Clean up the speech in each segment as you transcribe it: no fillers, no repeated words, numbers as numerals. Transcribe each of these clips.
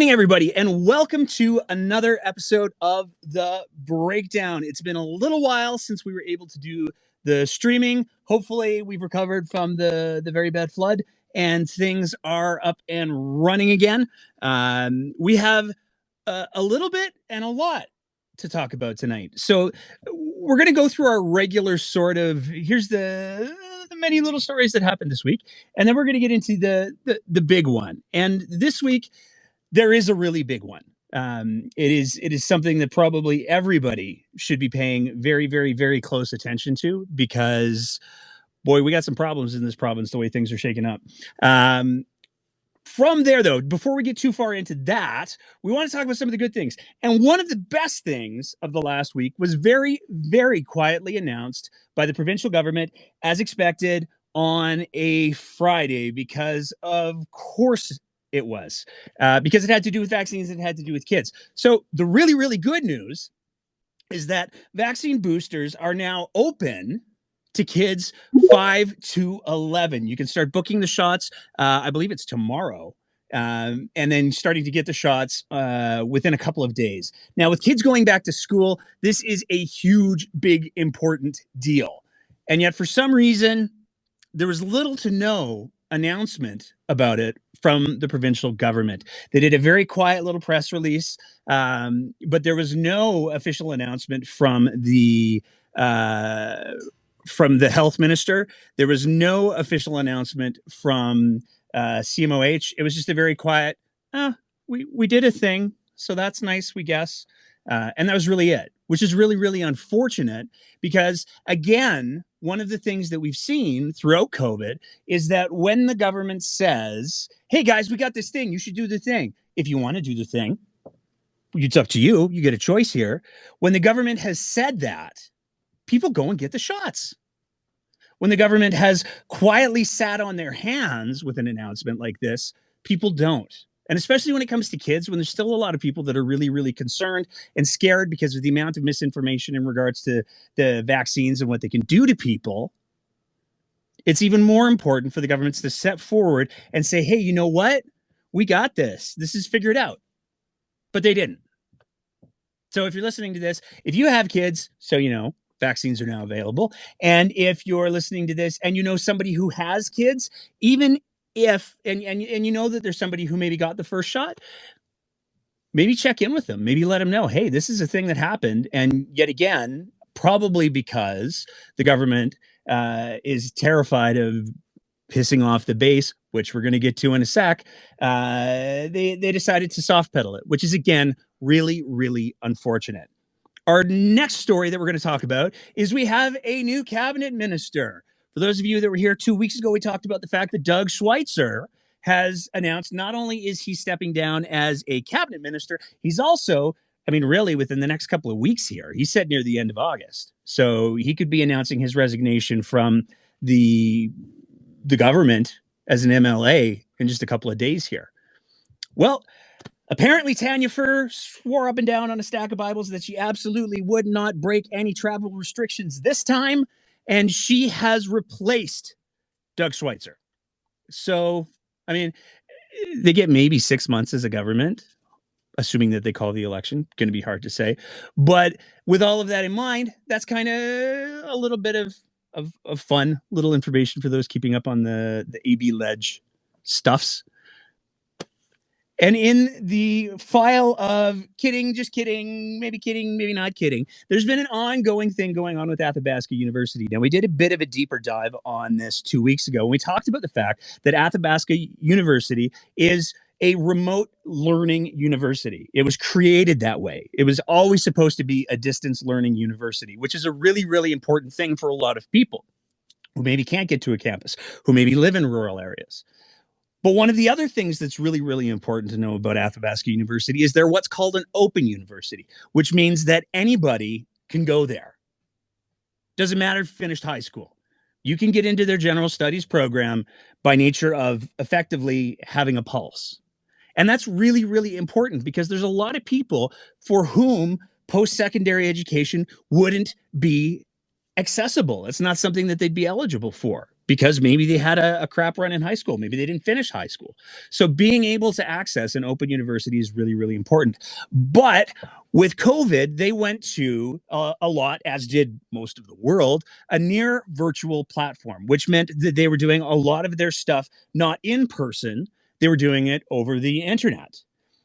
evening, everybody, and welcome to another episode of The Breakdown. It's been a little while since we were able to do the streaming. Hopefully, we've recovered from the very bad flood and things are up and running again. We have a little bit and a lot to talk about tonight. So we're going to go through our regular sort of, here's the many little stories that happened this week, and then we're going to get into the big one. And this week, there is a really big one. It is something that probably everybody should be paying very, very, very close attention to because, boy, we got some problems in this province the way things are shaking up. From there, though, before we get too far into that, we want to talk about some of the good things. And one of the best things of the last week was very, very quietly announced by the provincial government, as expected, on a Friday, because of course it was, because it had to do with vaccines and it had to do with kids. So the really, really good news is that vaccine boosters are now open to kids 5 to 11. You can start booking the shots. I believe it's tomorrow. And then starting to get the shots within a couple of days. Now, with kids going back to school, this is a huge, big, important deal. And yet, for some reason, there was little to no announcement about it from the provincial government. They did a very quiet little press release, but there was no official announcement from the health minister. There was no official announcement from CMOH. It was just a very quiet, we did a thing, so that's nice, we guess. And that was really it, which is really, really unfortunate because, again, one of the things that we've seen throughout COVID is that when the government says, hey, guys, we got this thing, you should do the thing. If you want to do the thing, it's up to you. You get a choice here. When the government has said that, people go and get the shots. When the government has quietly sat on their hands with an announcement like this, people don't. And especially when it comes to kids, when there's still a lot of people that are really, really concerned and scared because of the amount of misinformation in regards to the vaccines and what they can do to people, it's even more important for the governments to step forward and say, hey, you know what? We got this. This is figured out. But they didn't. So if you're listening to this, if you have kids, so you know, vaccines are now available. And if you're listening to this and you know somebody who has kids, even if, and you know that there's somebody who maybe got the first shot, maybe check in with them. Maybe let them know, hey, this is a thing that happened. And yet again, probably because the government is terrified of pissing off the base, which we're going to get to in a sec, they decided to soft pedal it, which is, again, really, really unfortunate. Our next story that we're going to talk about is we have a new cabinet minister. For those of you that were here 2 weeks ago, we talked about the fact that Doug Schweitzer has announced not only is he stepping down as a cabinet minister, he's also, I mean, really within the next couple of weeks here, he's set near the end of August. So he could be announcing his resignation from the government as an MLA in just a couple of days here. Well, apparently, Tanya Furr swore up and down on a stack of Bibles that she absolutely would not break any travel restrictions this time, and she has replaced Doug Schweitzer. So, I mean, they get maybe 6 months as a government, assuming that they call the election. Going to be hard to say. But with all of that in mind, that's kind of a little bit of fun, little information for those keeping up on the AB Ledge stuffs. And in the file of kidding, just kidding, maybe not kidding, there's been an ongoing thing going on with Athabasca University. Now, we did a bit of a deeper dive on this 2 weeks ago, and we talked about the fact that Athabasca University is a remote learning university. It was created that way. It was always supposed to be a distance learning university, which is a really, really important thing for a lot of people who maybe can't get to a campus, who maybe live in rural areas. But one of the other things that's really, really important to know about Athabasca University is they're what's called an open university, which means that anybody can go there. Doesn't matter if you finished high school. You can get into their general studies program by nature of effectively having a pulse. And that's really, really important because there's a lot of people for whom post-secondary education wouldn't be accessible. It's not something that they'd be eligible for because maybe they had a crap run in high school. Maybe they didn't finish high school. So being able to access an open university is really, really important. But with COVID, they went to a lot, as did most of the world, a near virtual platform, which meant that they were doing a lot of their stuff not in person. They were doing it over the internet.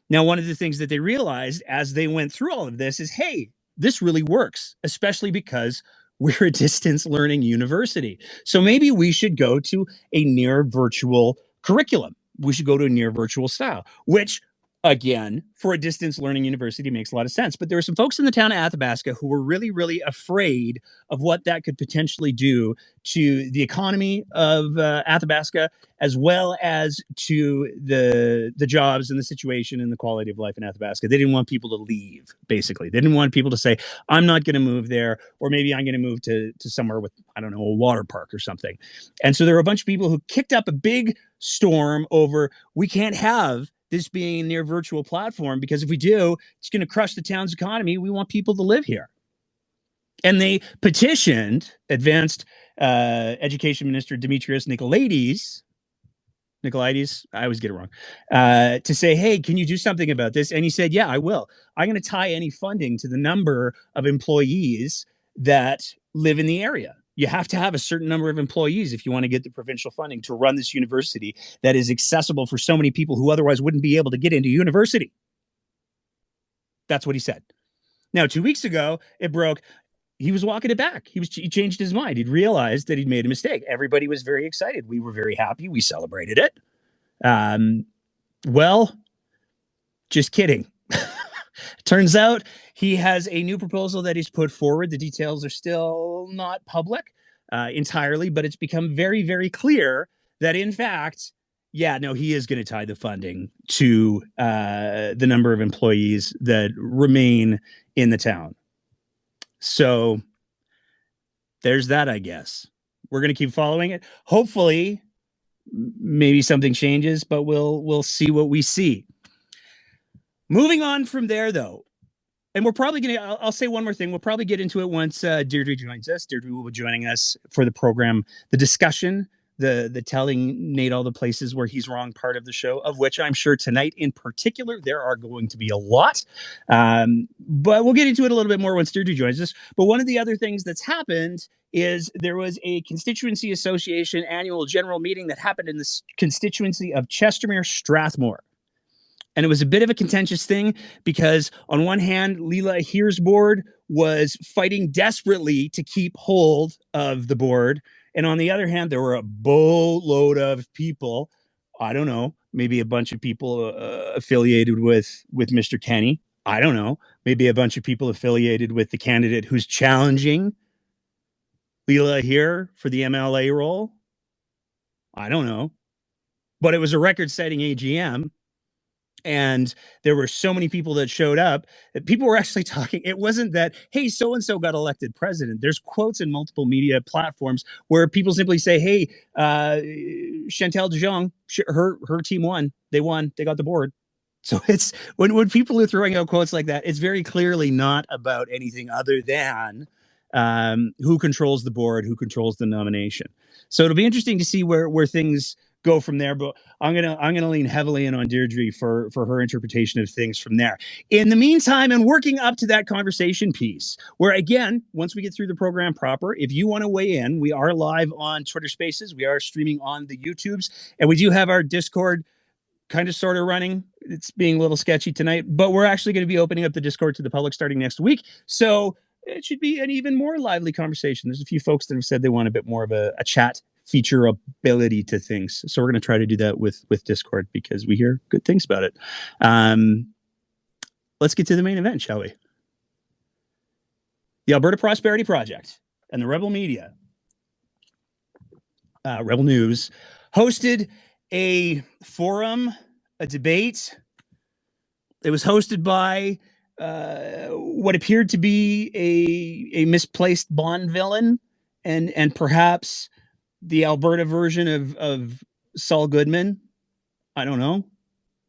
Now, one of the things that they realized as they went through all of this is, hey, this really works, especially because we're a distance learning university. So maybe we should go to a near virtual curriculum. We should go to a near virtual style, which, again, for a distance learning university makes a lot of sense. But there were some folks in the town of Athabasca who were really, really afraid of what that could potentially do to the economy of Athabasca, as well as to the jobs and the situation and the quality of life in Athabasca. They didn't want people to leave, basically. They didn't want people to say, I'm not going to move there, or maybe I'm going to move to somewhere with, I don't know, a water park or something. And so there were a bunch of people who kicked up a big storm over, we can't have this being a near virtual platform, because if we do, it's going to crush the town's economy. We want people to live here. And they petitioned Advanced Education Minister Demetrius Nicolaides, I always get it wrong, to say, hey, can you do something about this? And he said, yeah, I will. I'm going to tie any funding to the number of employees that live in the area. You have to have a certain number of employees if you want to get the provincial funding to run this university that is accessible for so many people who otherwise wouldn't be able to get into university. That's what he said. Now, 2 weeks ago, it broke. He was walking it back. He changed his mind. He'd realized that he'd made a mistake. Everybody was very excited. We were very happy. We celebrated it. Well, just kidding. Turns out he has a new proposal that he's put forward. The details are still not public entirely, but it's become very, very clear that, in fact, yeah, no, he is going to tie the funding to the number of employees that remain in the town. So there's that, I guess. We're going to keep following it. Hopefully, maybe something changes, but we'll see what we see. Moving on from there, though, and we're probably going to, I'll say one more thing. We'll probably get into it once Deirdre joins us. Deirdre will be joining us for the program, the discussion, the telling Nate all the places where he's wrong part of the show, of which I'm sure tonight in particular, there are going to be a lot. But we'll get into it a little bit more once Deirdre joins us. But one of the other things that's happened is there was a Constituency Association annual general meeting that happened in the constituency of Chestermere-Strathmore. And it was a bit of a contentious thing because on one hand, Leela Here's board was fighting desperately to keep hold of the board. And on the other hand, there were a boatload of people, I don't know, maybe a bunch of people affiliated with Mr. Kenney. I don't know, maybe a bunch of people affiliated with the candidate who's challenging Leela Here for the MLA role. I don't know. But it was a record-setting AGM. And there were so many people that showed up that people were actually talking. It wasn't that, hey, so-and-so got elected president. There's quotes in multiple media platforms where people simply say, hey, Chantal Dijon, her team won. They won. They got the board. So it's when people are throwing out quotes like that, it's very clearly not about anything other than who controls the board, who controls the nomination. So it'll be interesting to see where things go from there, but I'm gonna lean heavily in on Deirdre for her interpretation of things from there. In the meantime, and working up to that conversation piece, where again, once we get through the program proper, if you want to weigh in, we are live on Twitter Spaces, we are streaming on the YouTubes, and we do have our Discord kind of sort of running. It's being a little sketchy tonight, but we're actually going to be opening up the Discord to the public starting next week. So it should be an even more lively conversation. There's a few folks that have said they want a bit more of a chat feature ability to things. So we're going to try to do that with Discord because we hear good things about it. Let's get to the main event, shall we? The Alberta Prosperity Project and the Rebel Media, Rebel News, hosted a forum, a debate. It was hosted by what appeared to be a misplaced Bond villain and perhaps the Alberta version of Saul Goodman. I don't know.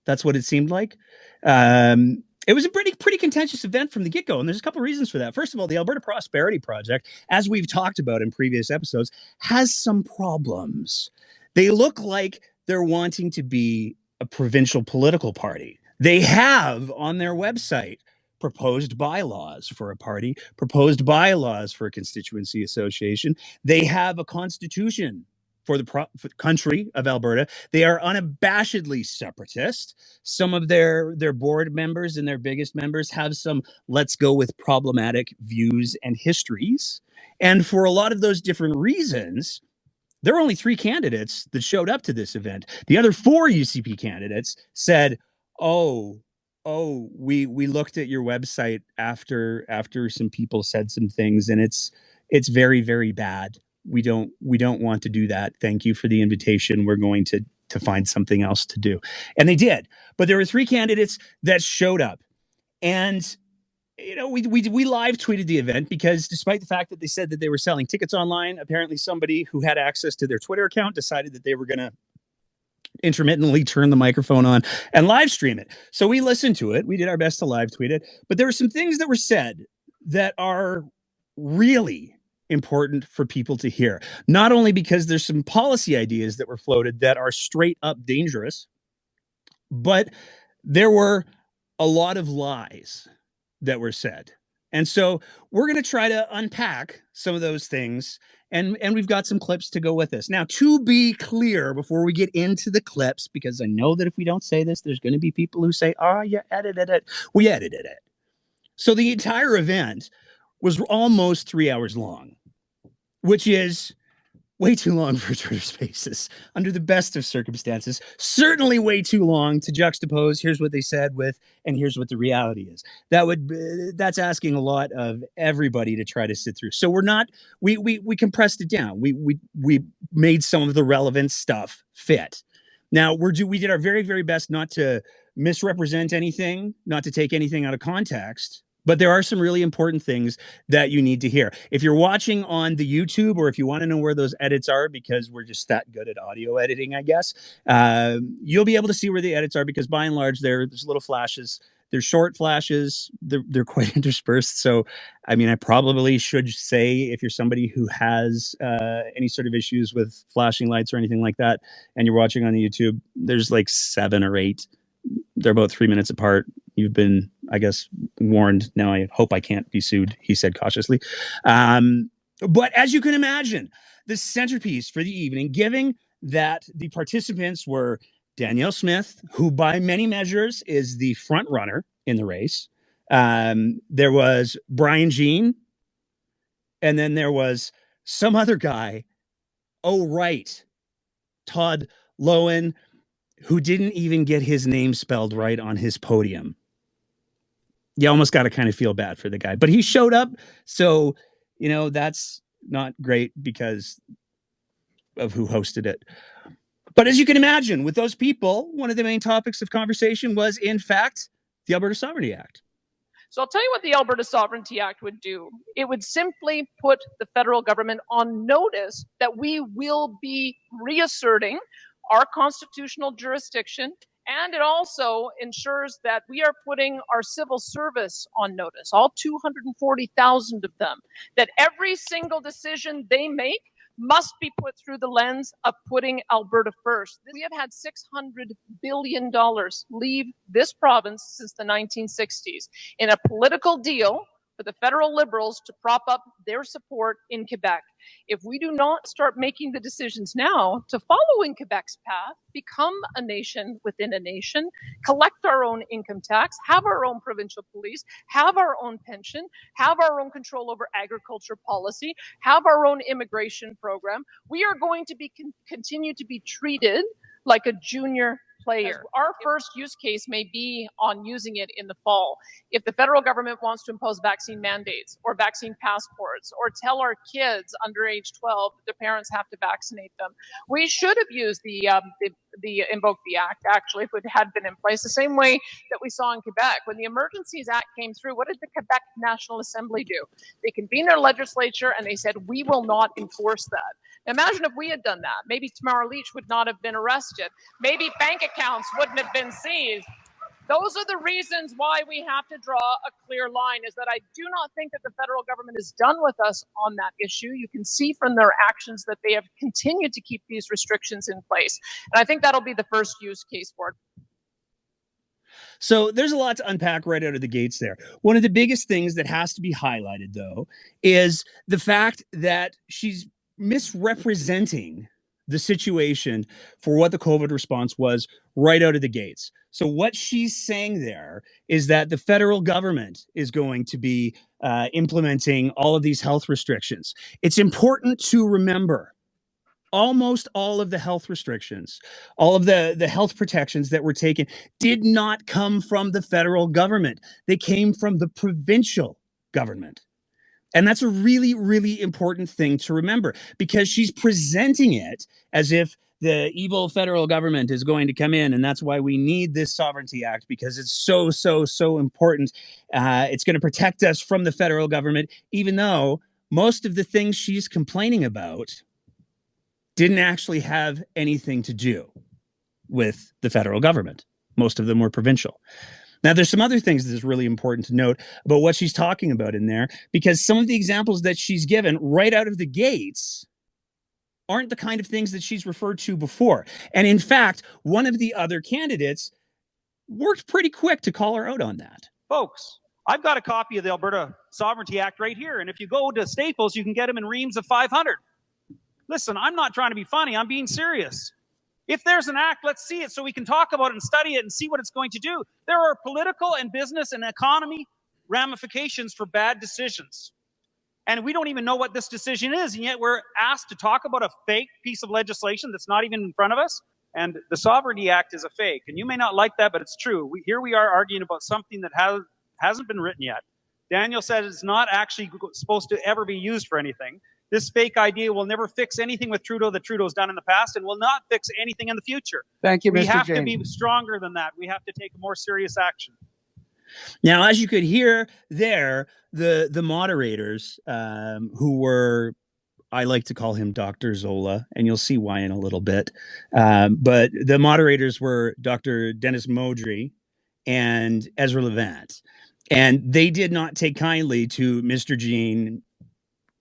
That's what it seemed like. And It was a pretty contentious event from the get-go, and there's a couple reasons for that. First of all, the Alberta Prosperity Project, as we've talked about in previous episodes, has some problems. They look like they're wanting to be a provincial political party. They have on their website proposed bylaws for a party, proposed bylaws for a constituency association. They have a constitution for the country of Alberta. They are unabashedly separatist. Some of their board members and their biggest members have some let's go with problematic views and histories. And for a lot of those different reasons, there are only 3 candidates that showed up to this event. The other 4 UCP candidates said, we looked at your website after some people said some things, and it's very, very bad. We don't want to do that. Thank you for the invitation. We're going to find something else to do. And they did. But there were 3 candidates that showed up. And we live tweeted the event because despite the fact that they said that they were selling tickets online, apparently somebody who had access to their Twitter account decided that they were going to intermittently turn the microphone on and live stream it. So we listened to it. We did our best to live tweet it. But there were some things that were said that are really important for people to hear. Not only because there's some policy ideas that were floated that are straight up dangerous, but there were a lot of lies that were said. And so we're going to try to unpack some of those things, and we've got some clips to go with this. Now, to be clear, before we get into the clips, because I know that if we don't say this, there's going to be people who say, you edited it. We edited it. So the entire event was almost 3 hours long, which is way too long for Twitter Spaces under the best of circumstances. Certainly way too long to juxtapose here's what they said with and here's what the reality is. That's asking a lot of everybody to try to sit through. So we compressed it down. We made some of the relevant stuff fit. Now we did our very, very best not to misrepresent anything, not to take anything out of context. But there are some really important things that you need to hear. If you're watching on the YouTube, or if you want to know where those edits are, because we're just that good at audio editing, I guess, you'll be able to see where the edits are, because by and large, there's little flashes. They're short flashes. They're quite interspersed. So, I mean, I probably should say, if you're somebody who has any sort of issues with flashing lights or anything like that, and you're watching on the YouTube, there's like 7 or 8. They're about 3 minutes apart. You've been, I guess, warned. Now I hope I can't be sued, he said cautiously. But as you can imagine, the centerpiece for the evening, given that the participants were Danielle Smith, who by many measures is the front runner in the race. There was Brian Jean, and then there was some other guy. Oh, right. Todd Lowen, who didn't even get his name spelled right on his podium. You almost got to kind of feel bad for the guy, but he showed up. So, that's not great because of who hosted it. But as you can imagine, with those people, one of the main topics of conversation was, in fact, the Alberta Sovereignty Act. So I'll tell you what the Alberta Sovereignty Act would do. It would simply put the federal government on notice that we will be reasserting our constitutional jurisdiction, and it also ensures that we are putting our civil service on notice, all 240,000 of them, that every single decision they make must be put through the lens of putting Alberta first. We have had $600 billion leave this province since the 1960s in a political deal for the federal Liberals to prop up their support in Quebec. If we do not start making the decisions now to follow in Quebec's path, become a nation within a nation, collect our own income tax, have our own provincial police, have our own pension, have our own control over agriculture policy, have our own immigration program, we are going to be continue to be treated like a junior player. Our first use case may be on using it in the fall. If the federal government wants to impose vaccine mandates or vaccine passports or tell our kids under age 12 that their parents have to vaccinate them, we should have used the Invoke the Act, actually, if it had been in place, the same way that we saw in Quebec. When the Emergencies Act came through, what did the Quebec National Assembly do? They convened their legislature and they said, we will not enforce that. Imagine if we had done that. Maybe Tamara Leach would not have been arrested. Maybe bank accounts wouldn't have been seized. Those are the reasons why we have to draw a clear line, is that I do not think that the federal government is done with us on that issue. You can see from their actions that they have continued to keep these restrictions in place. And I think that'll be the first use case for it. So there's a lot to unpack right out of the gates there. One of the biggest things that has to be highlighted, though, is the fact that she's misrepresenting the situation for what the COVID response was right out of the gates. So what she's saying there is that the federal government is going to be implementing all of these health restrictions. It's important to remember almost all of the health restrictions, all of the health protections that were taken did not come from the federal government. They came from the provincial government. And that's a really, really important thing to remember, because she's presenting it as if the evil federal government is going to come in, and that's why we need this Sovereignty Act, because it's so, so, so important. It's going to protect us from the federal government, even though most of the things she's complaining about didn't actually have anything to do with the federal government. Most of them were provincial. Now, there's some other things that is really important to note about what she's talking about in there, because some of the examples that she's given right out of the gates aren't the kind of things that she's referred to before. And in fact, one of the other candidates worked pretty quick to call her out on that. Folks, I've got a copy of the Alberta Sovereignty Act right here, and if you go to Staples, you can get them in reams of 500. Listen, I'm not trying to be funny. I'm being serious. If there's an act, let's see it so we can talk about it and study it and see what it's going to do. There are political and business and economy ramifications for bad decisions. And we don't even know what this decision is, and yet we're asked to talk about a fake piece of legislation that's not even in front of us. And the Sovereignty Act is a fake. And you may not like that, but it's true. Here we are arguing about something that hasn't been written yet. Daniel said it's not actually supposed to ever be used for anything. This fake idea will never fix anything with Trudeau that Trudeau's done in the past, and will not fix anything in the future. Thank you, Mr. We have Jain. to be stronger than that. We have to take more serious action. Now, as you could hear there, the moderators, who were, I like to call him Dr. Zola, and you'll see why in a little bit. But the moderators were Dr. Dennis Modry and Ezra Levant. And they did not take kindly to Mr. Jain,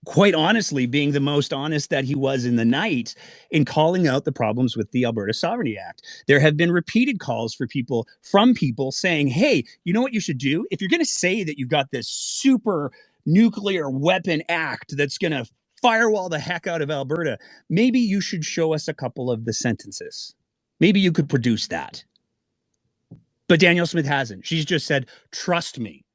quite honestly, being the most honest that he was in the night in calling out the problems with the Alberta Sovereignty Act. There have been repeated calls from people saying, hey, you know what you should do? If you're going to say that you've got this super nuclear weapon act that's going to firewall the heck out of Alberta, maybe you should show us a couple of the sentences. Maybe you could produce that. But Danielle Smith hasn't. She's just said, trust me.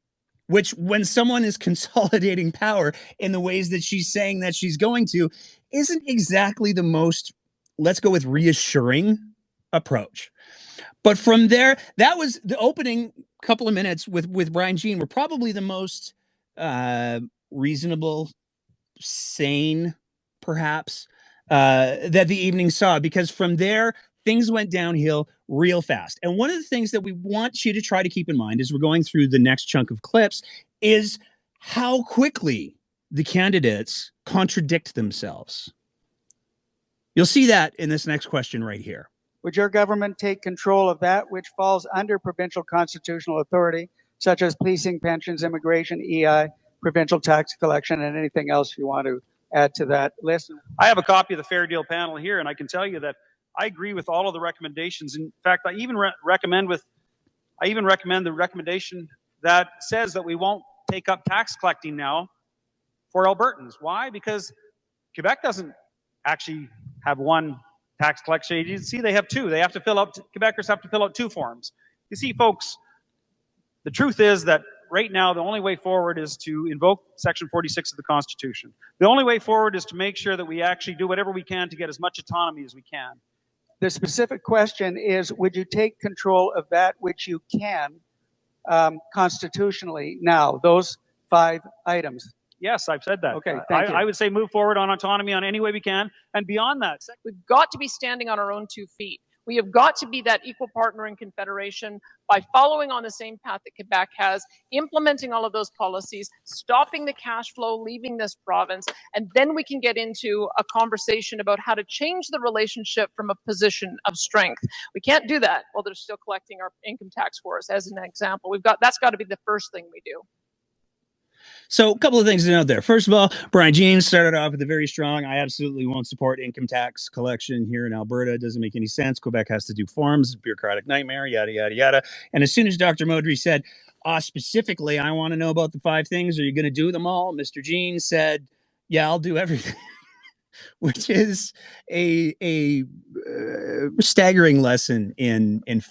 Which, when someone is consolidating power in the ways that she's saying that she's going to, isn't exactly the most, let's go with, reassuring approach. But from there, that was the opening couple of minutes with Brian Jean were probably the most reasonable, sane, perhaps, that the evening saw, because from there, things went downhill real fast. And one of the things that we want you to try to keep in mind as we're going through the next chunk of clips is how quickly the candidates contradict themselves. You'll see that in this next question right here. Would your government take control of that which falls under provincial constitutional authority, such as policing, pensions, immigration, EI, provincial tax collection, and anything else you want to add to that list? I have a copy of the Fair Deal panel here, and I can tell you that I agree with all of the recommendations. In fact, I even recommend the recommendation that says that we won't take up tax collecting now for Albertans. Why? Because Quebec doesn't actually have one tax collection agency. They have two. Quebecers have to fill out two forms. You see, folks, the truth is that right now the only way forward is to invoke Section 46 of the Constitution. The only way forward is to make sure that we actually do whatever we can to get as much autonomy as we can. The specific question is, would you take control of that which you can constitutionally now, those 5 items? Yes, I've said that. Okay, thank you. I would say move forward on autonomy on any way we can, and beyond that. We've got to be standing on our own 2 feet. We have got to be that equal partner in Confederation by following on the same path that Quebec has, implementing all of those policies, stopping the cash flow, leaving this province, and then we can get into a conversation about how to change the relationship from a position of strength. We can't do that while they're still collecting our income tax for us, as an example. That's got to be the first thing we do. So a couple of things to note there. First of all, Brian Jean started off with a very strong, I absolutely won't support income tax collection here in Alberta. It doesn't make any sense. Quebec has to do forms, bureaucratic nightmare, yada, yada, yada. And as soon as Dr. Modry said, specifically, I want to know about the 5 things. Are you going to do them all? Mr. Jean said, yeah, I'll do everything. Which is a staggering lesson in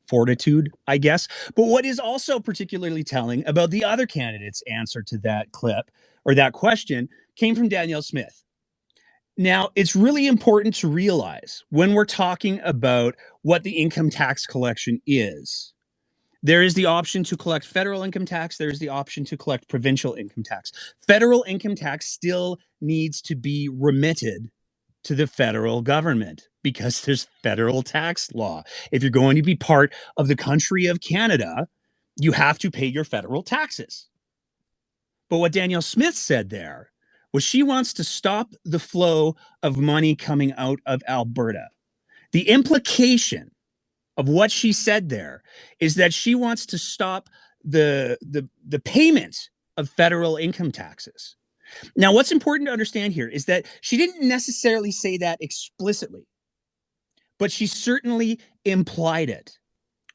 fortitude, I guess. But what is also particularly telling about the other candidate's answer to that clip or that question came from Danielle Smith. Now, it's really important to realize when we're talking about what the income tax collection is, there is the option to collect federal income tax. There's the option to collect provincial income tax. Federal income tax still needs to be remitted to the federal government because there's federal tax law. If you're going to be part of the country of Canada, you have to pay your federal taxes. But what Danielle Smith said there was she wants to stop the flow of money coming out of Alberta. The implication of what she said there is that she wants to stop the payment of federal income taxes. Now, what's important to understand here is that she didn't necessarily say that explicitly, but she certainly implied it.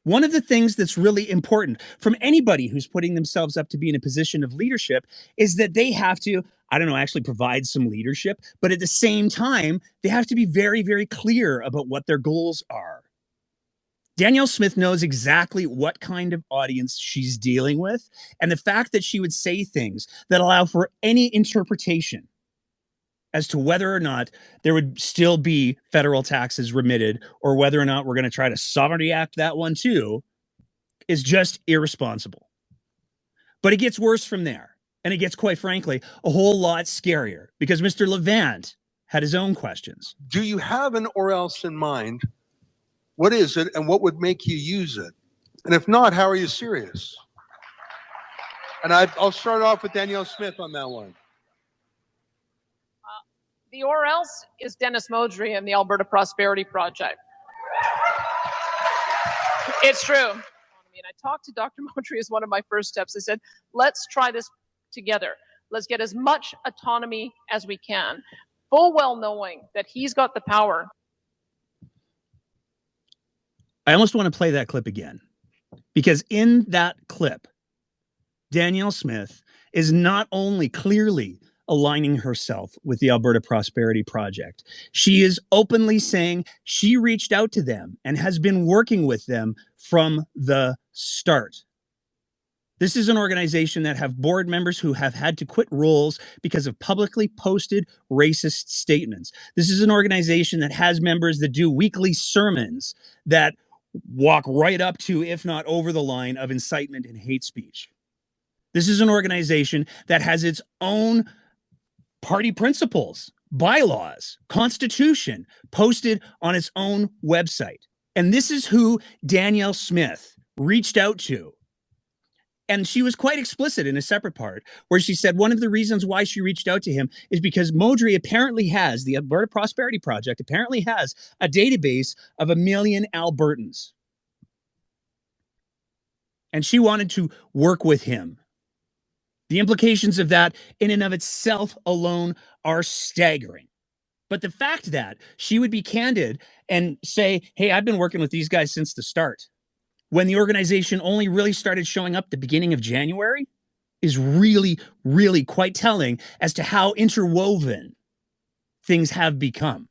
One of the things that's really important from anybody who's putting themselves up to be in a position of leadership is that they have to, actually provide some leadership, but at the same time, they have to be very, very clear about what their goals are. Danielle Smith knows exactly what kind of audience she's dealing with, and the fact that she would say things that allow for any interpretation as to whether or not there would still be federal taxes remitted or whether or not we're going to try to Sovereignty Act that one too is just irresponsible. But it gets worse from there, and it gets, quite frankly, a whole lot scarier because Mr. Levant had his own questions. Do you have an or else in mind? What is it, and what would make you use it? And if not, how are you serious? And I'll start off with Danielle Smith on that one. The or else is Dennis Modry and the Alberta Prosperity Project. It's true. I talked to Dr. Modry as one of my first steps. I said, let's try this together. Let's get as much autonomy as we can, full well knowing that he's got the power. I almost want to play that clip again because in that clip, Danielle Smith is not only clearly aligning herself with the Alberta Prosperity Project, she is openly saying she reached out to them and has been working with them from the start. This is an organization that have board members who have had to quit roles because of publicly posted racist statements. This is an organization that has members that do weekly sermons that walk right up to, if not over the line, of incitement and hate speech. This is an organization that has its own party principles, bylaws, constitution posted on its own website. And this is who Danielle Smith reached out to. And she was quite explicit in a separate part where she said one of the reasons why she reached out to him is because Modry apparently has, the Alberta Prosperity Project apparently has a database of 1 million Albertans. And she wanted to work with him. The implications of that in and of itself alone are staggering. But the fact that she would be candid and say, hey, I've been working with these guys since the start, when the organization only really started showing up the beginning of January, is really, really quite telling as to how interwoven things have become.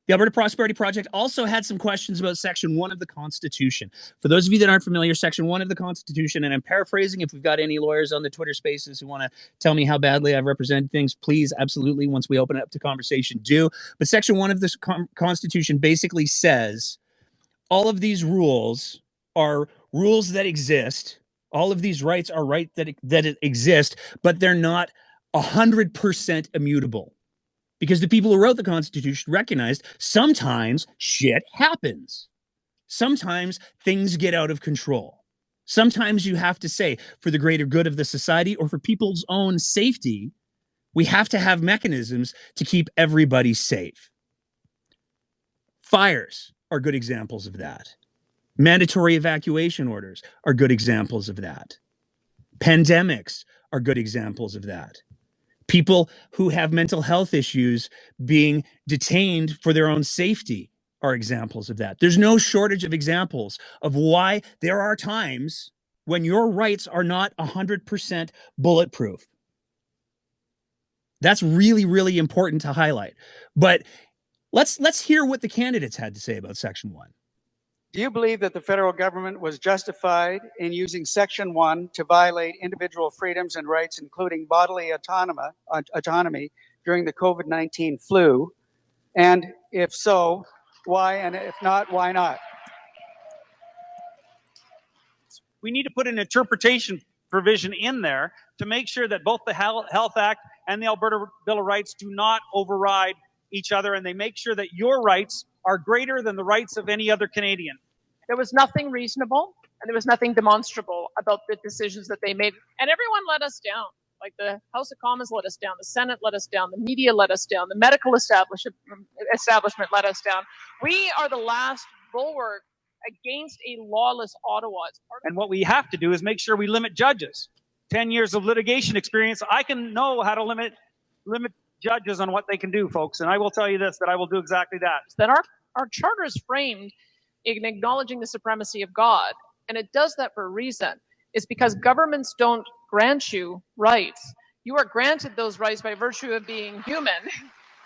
The Alberta Prosperity Project also had some questions about Section 1 of the Constitution. For those of you that aren't familiar, Section 1 of the Constitution, and I'm paraphrasing, if we've got any lawyers on the Twitter spaces who want to tell me how badly I've represented things, please, absolutely, once we open it up to conversation, do. But Section 1 of this Constitution basically says all of these rules are rules that exist. All of these rights are rights that exist, but they're not 100% immutable. because the people who wrote the Constitution recognized sometimes shit happens. Sometimes things get out of control. Sometimes you have to say, for the greater good of the society or for people's own safety, we have to have mechanisms to keep everybody safe. Fires are good examples of that. Mandatory evacuation orders are good examples of that. Pandemics are good examples of that. People who have mental health issues being detained for their own safety are examples of that. There's no shortage of examples of why there are times when your rights are not 100% bulletproof. That's really, really important to highlight. But let's hear what the candidates had to say about Section 1. Do you believe that the federal government was justified in using Section 1 to violate individual freedoms and rights, including bodily autonomy during the COVID-19 flu? And if so, why? And if not, why not? We need to put an interpretation provision in there to make sure that both the Health Act and the Alberta Bill of Rights do not override each other, and they make sure that your rights are greater than the rights of any other Canadian. There was nothing reasonable and there was nothing demonstrable about the decisions that they made. And everyone let us down. Like the House of Commons let us down, the Senate let us down, the media let us down, the medical establishment let us down. We are the last bulwark against a lawless Ottawa. And what we have to do is make sure we limit judges. 10 years of litigation experience, I can know how to limit judges on what they can do, folks. And I will tell you this, that I will do exactly that. That our charter is framed in acknowledging the supremacy of God. And it does that for a reason. It's because governments don't grant you rights. You are granted those rights by virtue of being human.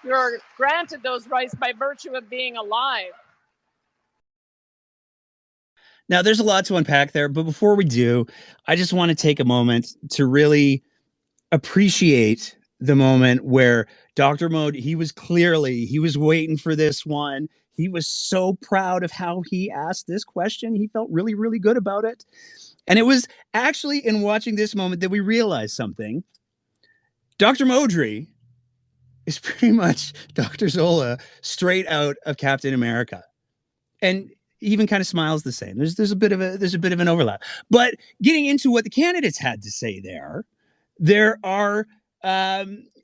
You're granted those rights by virtue of being alive. Now, there's a lot to unpack there, but before we do, I just want to take a moment to really appreciate the moment where Dr. Mode, he was waiting for this one. He was so proud of how he asked this question. He felt really, really good about it. And it was actually in watching this moment that we realized something. Dr. Modry is pretty much Dr. Zola straight out of Captain America. And he even kind of smiles the same. There's a bit of an overlap. But getting into what the candidates had to say there are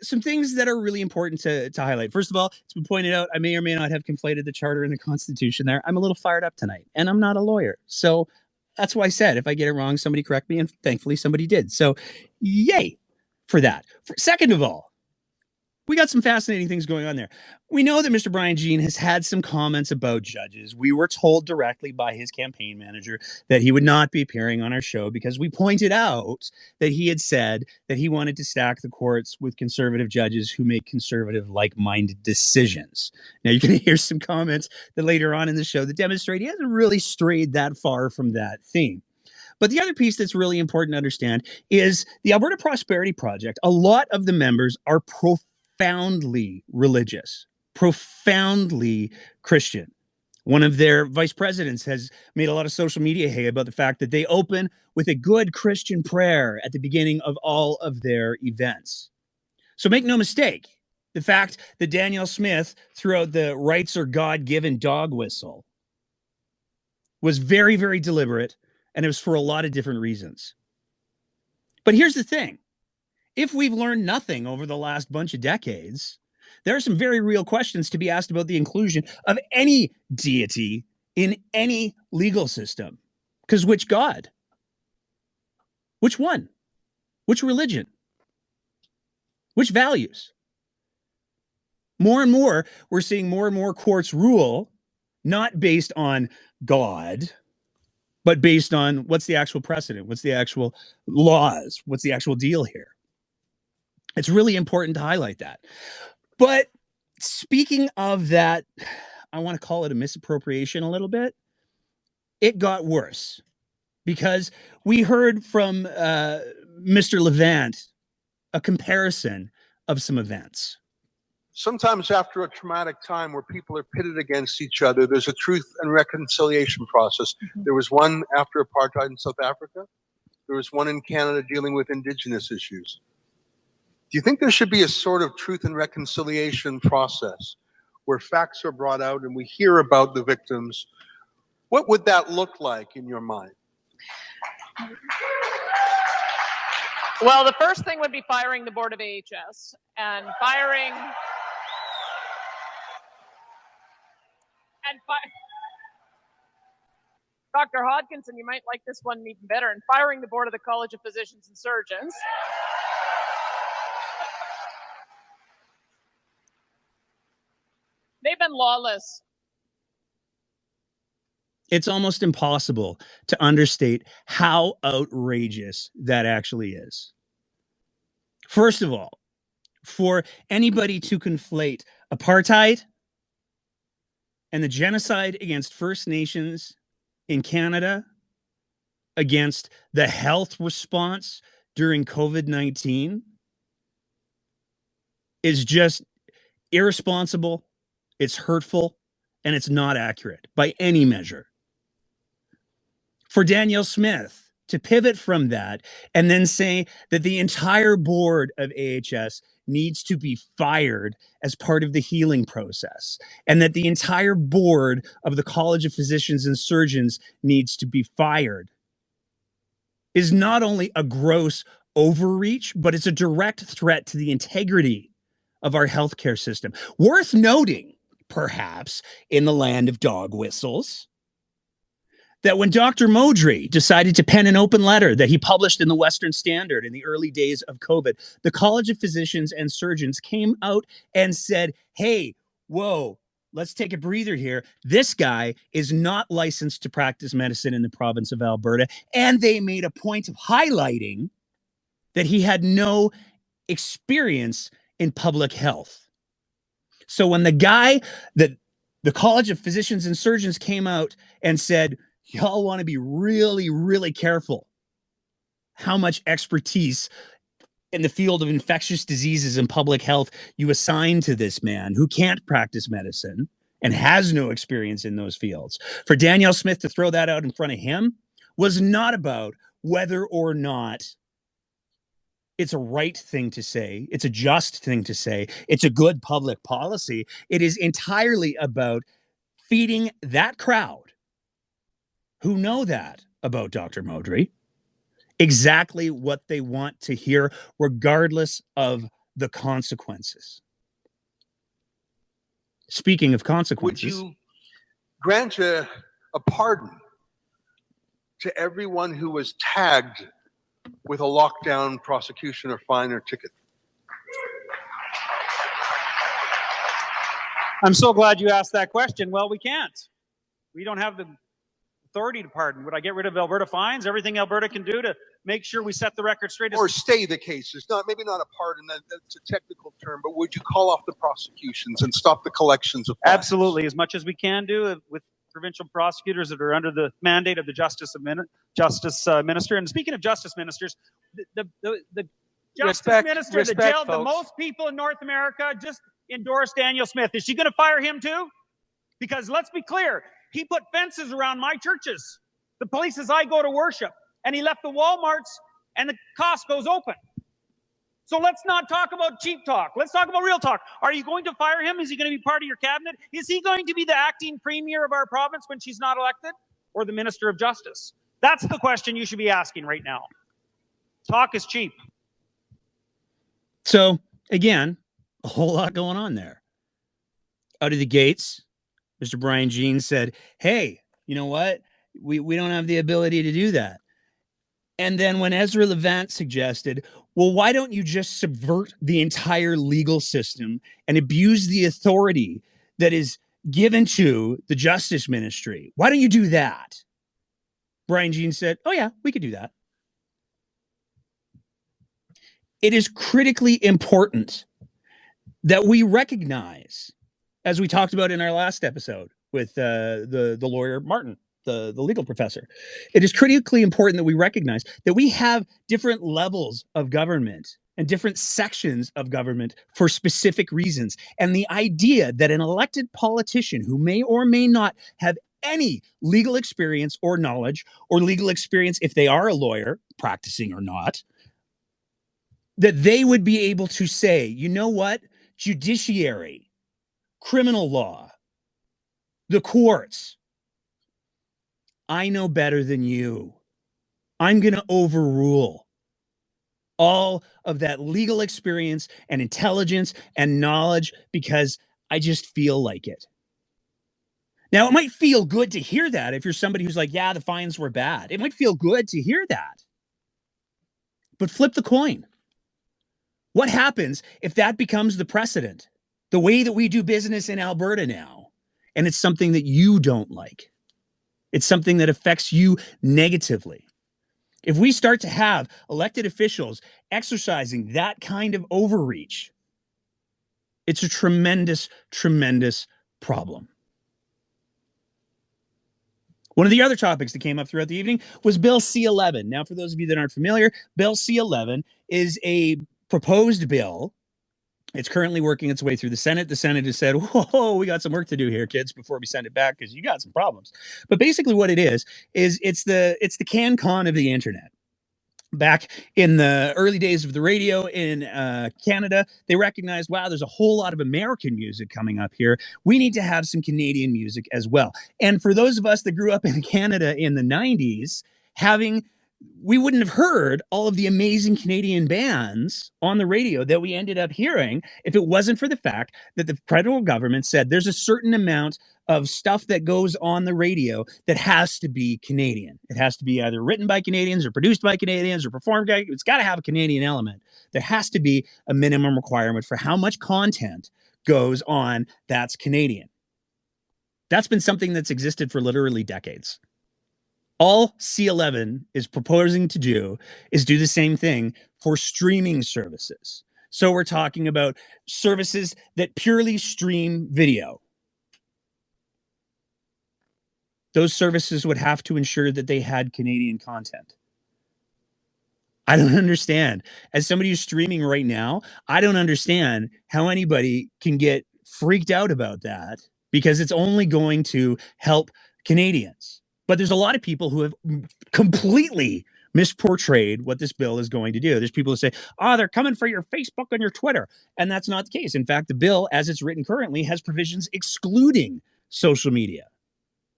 some things that are really important to highlight. First of all, it's been pointed out, I may or may not have conflated the Charter and the Constitution there. I'm a little fired up tonight, and I'm not a lawyer. So that's why I said, if I get it wrong, somebody correct me, and thankfully somebody did. So yay for that. Second of all, we got some fascinating things going on there. We know that Mr. Brian Jean has had some comments about judges. We were told directly by his campaign manager that he would not be appearing on our show because we pointed out that he had said that he wanted to stack the courts with conservative judges who make conservative, like-minded decisions. Now, you're going to hear some comments that later on in the show that demonstrate he hasn't really strayed that far from that theme. But the other piece that's really important to understand is the Alberta Prosperity Project. A lot of the members are profoundly religious, profoundly Christian. One of their vice presidents has made a lot of social media hay about the fact that they open with a good Christian prayer at the beginning of all of their events. So make no mistake, the fact that Danielle Smith threw out the rights are God-given dog whistle was very, very deliberate, and it was for a lot of different reasons. But here's the thing. If we've learned nothing over the last bunch of decades, there are some very real questions to be asked about the inclusion of any deity in any legal system. Because which God? Which one? Which religion? Which values? More and more, we're seeing more and more courts rule not based on God, but based on what's the actual precedent, what's the actual laws, what's the actual deal here. It's really important to highlight that. But speaking of that, I want to call it a misappropriation a little bit. It got worse because we heard from Mr. Levant a comparison of some events. Sometimes after a traumatic time where people are pitted against each other, there's a truth and reconciliation process. Mm-hmm. There was one after apartheid in South Africa. There was one in Canada dealing with Indigenous issues. Do you think there should be a sort of truth and reconciliation process where facts are brought out and we hear about the victims? What would that look like in your mind? Well, the first thing would be firing the board of AHS and firing Dr. Hodkinson, you might like this one even better, and firing the board of the College of Physicians and Surgeons. They've been lawless. It's almost impossible to understate how outrageous that actually is. First of all, for anybody to conflate apartheid and the genocide against First Nations in Canada against the health response during COVID-19 is just irresponsible, it's hurtful, and it's not accurate by any measure. For Danielle Smith to pivot from that and then say that the entire board of AHS needs to be fired as part of the healing process, and that the entire board of the College of Physicians and Surgeons needs to be fired, is not only a gross overreach, but it's a direct threat to the integrity of our healthcare system. Worth noting, perhaps, in the land of dog whistles, that when Dr. Modry decided to pen an open letter that he published in the Western Standard in the early days of COVID, the College of Physicians and Surgeons came out and said, hey, whoa, let's take a breather here. This guy is not licensed to practice medicine in the province of Alberta. And they made a point of highlighting that he had no experience in public health. So when the guy that the College of Physicians and Surgeons came out and said, y'all want to be really, really careful how much expertise in the field of infectious diseases and public health you assign to this man who can't practice medicine and has no experience in those fields. For Danielle Smith to throw that out in front of him was not about whether or not it's a right thing to say, it's a just thing to say, it's a good public policy. It is entirely about feeding that crowd who know that about Dr. Modry exactly what they want to hear, regardless of the consequences. Speaking of consequences, would you grant a pardon to everyone who was tagged with a lockdown, prosecution, or fine or ticket? I'm so glad you asked that question. Well, we can't. We don't have the authority to pardon. Would I get rid of Alberta fines? Everything Alberta can do to make sure we set the record straight. Or stay the cases. Maybe not a pardon, that's a technical term, but would you call off the prosecutions and stop the collections of fines? Absolutely, as much as we can do with provincial prosecutors that are under the mandate of the Justice Minister. And speaking of Justice Ministers, the Justice Minister that jailed the most people in North America just endorsed Danielle Smith. Is she going to fire him too? Because let's be clear, he put fences around my churches, the places I go to worship, and he left the Walmarts and the Costco's open. So let's not talk about cheap talk. Let's talk about real talk. Are you going to fire him? Is he going to be part of your cabinet? Is he going to be the acting premier of our province when she's not elected? Or the Minister of Justice? That's the question you should be asking right now. Talk is cheap. So, again, a whole lot going on there. Out of the gates, Mr. Brian Jean said, hey, you know what? We don't have the ability to do that. And then when Ezra Levant suggested, well, why don't you just subvert the entire legal system and abuse the authority that is given to the Justice Ministry? Why don't you do that? Brian Jean said, oh yeah, we could do that. It is critically important that we recognize, as we talked about in our last episode with the lawyer Martin, the legal professor, it is critically important that we recognize that we have different levels of government and different sections of government for specific reasons. And the idea that an elected politician who may or may not have any legal experience or knowledge, or legal experience if they are a lawyer, practicing or not, that they would be able to say, you know what? Judiciary, criminal law, the courts, I know better than you. I'm going to overrule all of that legal experience and intelligence and knowledge because I just feel like it. Now, it might feel good to hear that if you're somebody who's like, yeah, the fines were bad. It might feel good to hear that. But flip the coin. What happens if that becomes the precedent? The way that we do business in Alberta now, and it's something that you don't like. It's something that affects you negatively. If we start to have elected officials exercising that kind of overreach, it's a tremendous, tremendous problem. One of the other topics that came up throughout the evening was Bill C-11. Now, for those of you that aren't familiar, Bill C-11 is a proposed bill. It's currently working its way through the Senate. The Senate has said, whoa, we got some work to do here, kids, before we send it back because you got some problems. But basically what it is it's the CanCon of the internet. Back in the early days of the radio in Canada, they recognized, wow, there's a whole lot of American music coming up here. We need to have some Canadian music as well. And for those of us that grew up in Canada in the 90s, we wouldn't have heard all of the amazing Canadian bands on the radio that we ended up hearing if it wasn't for the fact that the federal government said there's a certain amount of stuff that goes on the radio that has to be Canadian. It has to be either written by Canadians or produced by Canadians or performed by, it's got to have a Canadian element. There has to be a minimum requirement for how much content goes on that's Canadian. That's been something that's existed for literally decades. All C-11 is proposing to do is do the same thing for streaming services. So we're talking about services that purely stream video. Those services would have to ensure that they had Canadian content. I don't understand. As somebody who's streaming right now, I don't understand how anybody can get freaked out about that because it's only going to help Canadians. But there's a lot of people who have completely misportrayed what this bill is going to do. There's people who say, oh, they're coming for your Facebook and your Twitter. And that's not the case. In fact, the bill, as it's written currently, has provisions excluding social media.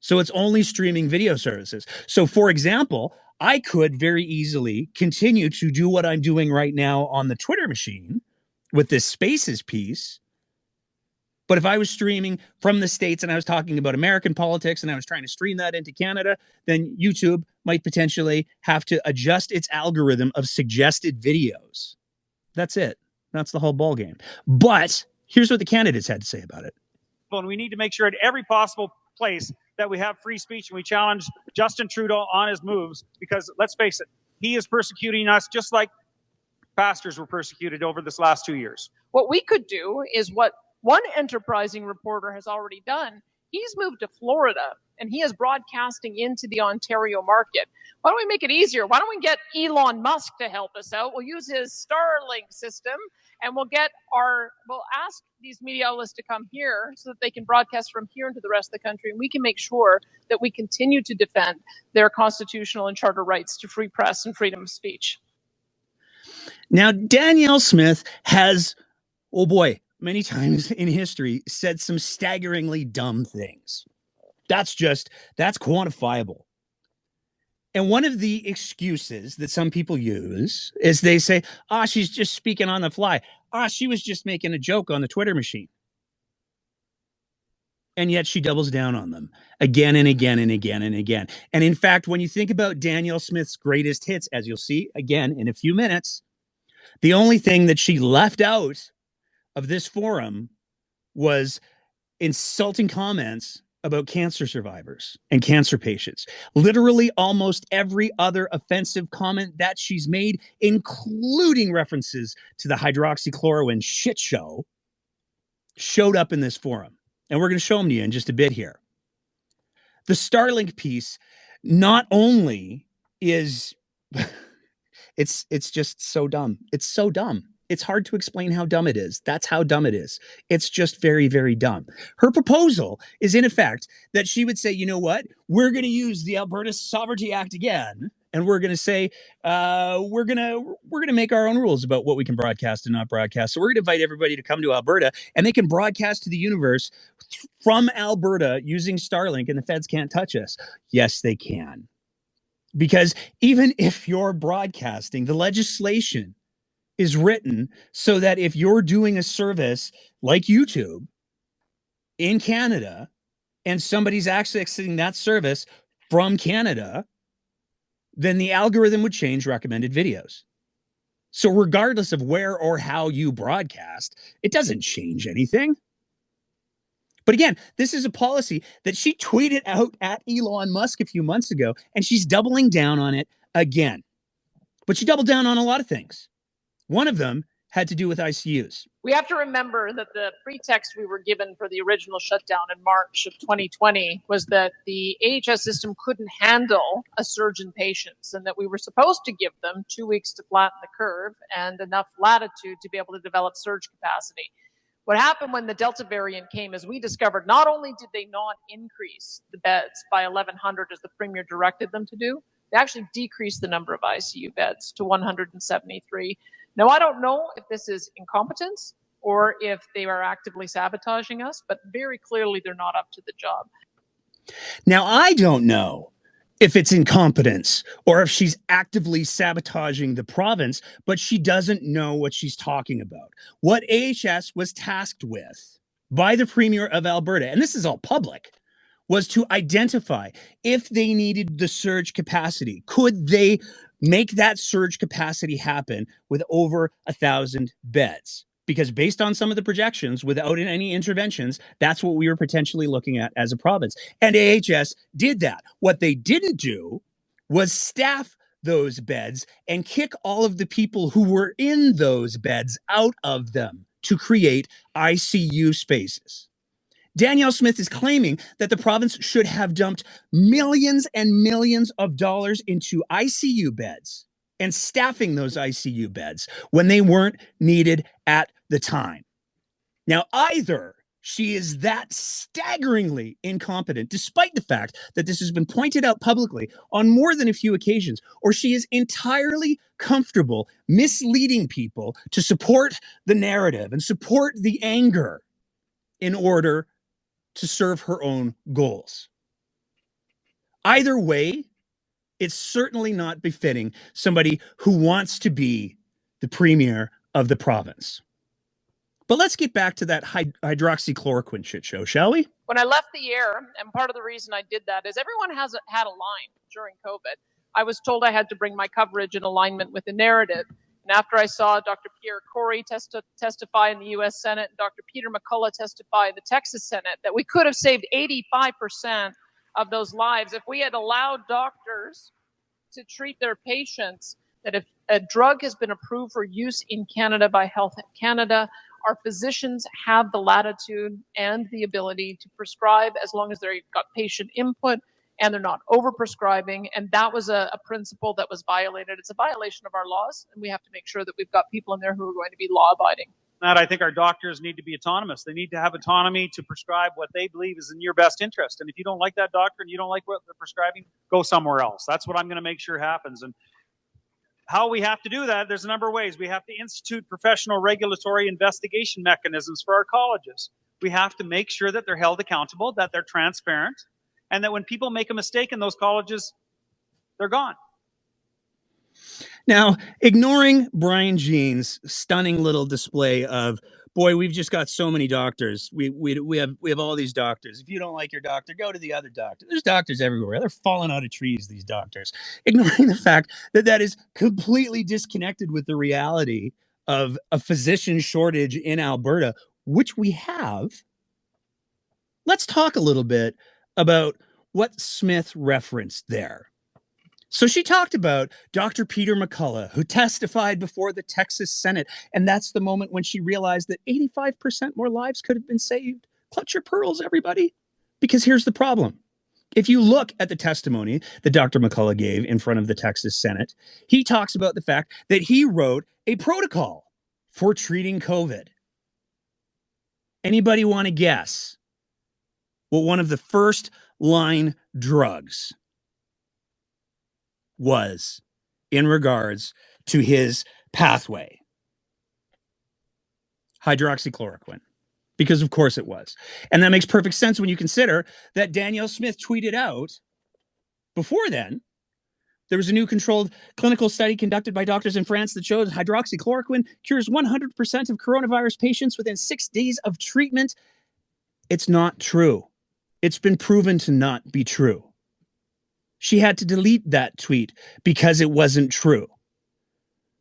So it's only streaming video services. So, for example, I could very easily continue to do what I'm doing right now on the Twitter machine with this Spaces piece. But if I was streaming from the States and I was talking about American politics and I was trying to stream that into Canada, then YouTube might potentially have to adjust its algorithm of suggested videos. That's it. That's the whole ballgame. But here's what the candidates had to say about it. And we need to make sure at every possible place that we have free speech and we challenge Justin Trudeau on his moves because, let's face it, he is persecuting us just like pastors were persecuted over this last 2 years. What we could do is what one enterprising reporter has already done. He's moved to Florida and he is broadcasting into the Ontario market. Why don't we make it easier? Why don't we get Elon Musk to help us out? We'll use his Starlink system and we'll ask these media outlets to come here so that they can broadcast from here into the rest of the country. And we can make sure that we continue to defend their constitutional and charter rights to free press and freedom of speech. Now, Danielle Smith has, oh boy, many times in history said some staggeringly dumb things. That's quantifiable. And one of the excuses that some people use is they say, she's just speaking on the fly. She was just making a joke on the Twitter machine. And yet she doubles down on them again and again and again and again. And in fact, when you think about Danielle Smith's greatest hits, as you'll see again in a few minutes, the only thing that she left out of this forum was insulting comments about cancer survivors and cancer patients. Literally almost every other offensive comment that she's made, including references to the hydroxychloroquine shit show, showed up in this forum. And we're going to show them to you in just a bit here. The Starlink piece not only is, it's just so dumb. It's so dumb. It's hard to explain how dumb it is. That's how dumb it is. It's just very, very dumb. Her proposal is, in effect, that she would say, you know what? We're going to use the Alberta Sovereignty Act again and we're going to say we're going to make our own rules about what we can broadcast and not broadcast. So we're going to invite everybody to come to Alberta, and they can broadcast to the universe from Alberta using Starlink, and the feds can't touch us. Yes, they can. Because even if you're broadcasting, the legislation is written so that if you're doing a service like YouTube in Canada and somebody's accessing that service from Canada, then the algorithm would change recommended videos. So regardless of where or how you broadcast, it doesn't change anything. But again, this is a policy that she tweeted out at Elon Musk a few months ago, and she's doubling down on it again. But she doubled down on a lot of things. One of them had to do with ICUs. We have to remember that the pretext we were given for the original shutdown in March of 2020 was that the AHS system couldn't handle a surge in patients, and that we were supposed to give them 2 weeks to flatten the curve and enough latitude to be able to develop surge capacity. What happened when the Delta variant came is we discovered not only did they not increase the beds by 1,100 as the Premier directed them to do, they actually decreased the number of ICU beds to 173. Now, I don't know if this is incompetence or if they are actively sabotaging us, but very clearly they're not up to the job. Now, I don't know if it's incompetence or if she's actively sabotaging the province, but she doesn't know what she's talking about. What AHS was tasked with by the Premier of Alberta, and this is all public, was to identify if they needed the surge capacity. Could they make that surge capacity happen with over 1,000 beds? Because based on some of the projections, without any interventions, that's what we were potentially looking at as a province. And AHS did that. What they didn't do was staff those beds and kick all of the people who were in those beds out of them to create ICU spaces. Danielle Smith is claiming that the province should have dumped millions and millions of dollars into ICU beds and staffing those ICU beds when they weren't needed at the time. Now, either she is that staggeringly incompetent, despite the fact that this has been pointed out publicly on more than a few occasions, or she is entirely comfortable misleading people to support the narrative and support the anger in order to serve her own goals. Either way, it's certainly not befitting somebody who wants to be the Premier of the province. But let's get back to that hydroxychloroquine shit show, shall we? When I left the air, and part of the reason I did that is everyone had a line during COVID. I was told I had to bring my coverage in alignment with the narrative. And after I saw Dr. Pierre Corey testify in the U.S. Senate and Dr. Peter McCullough testify in the Texas Senate, that we could have saved 85% of those lives if we had allowed doctors to treat their patients, that if a drug has been approved for use in Canada by Health Canada, our physicians have the latitude and the ability to prescribe as long as they've got patient input and they're not overprescribing. And that was a principle that was violated. It's a violation of our laws, and we have to make sure that we've got people in there who are going to be law-abiding. That I think our doctors need to be autonomous. They need to have autonomy to prescribe what they believe is in your best interest. And if you don't like that doctor and you don't like what they're prescribing, go somewhere else. That's what I'm going to make sure happens. And how we have to do that, there's a number of ways. We have to institute professional regulatory investigation mechanisms for our colleges. We have to make sure that they're held accountable, that they're transparent, and that when people make a mistake in those colleges, they're gone. Now, ignoring Brian Jean's stunning little display of, boy, we've just got so many doctors. We have all these doctors. If you don't like your doctor, go to the other doctor. There's doctors everywhere. They're falling out of trees, these doctors. Ignoring the fact that that is completely disconnected with the reality of a physician shortage in Alberta, which we have. Let's talk a little bit about what Smith referenced there. So she talked about Dr. Peter McCullough, who testified before the Texas Senate, and that's the moment when she realized that 85% more lives could have been saved. Clutch your pearls, everybody, because here's the problem. If you look at the testimony that Dr. McCullough gave in front of the Texas Senate, he talks about the fact that he wrote a protocol for treating COVID. Anybody want to guess what one of the first line drugs was in regards to his pathway. Hydroxychloroquine. Because of course it was. And that makes perfect sense when you consider that Danielle Smith tweeted out before then, there was a new controlled clinical study conducted by doctors in France that showed hydroxychloroquine cures 100% of coronavirus patients within 6 days of treatment. It's not true. It's been proven to not be true. She had to delete that tweet because it wasn't true.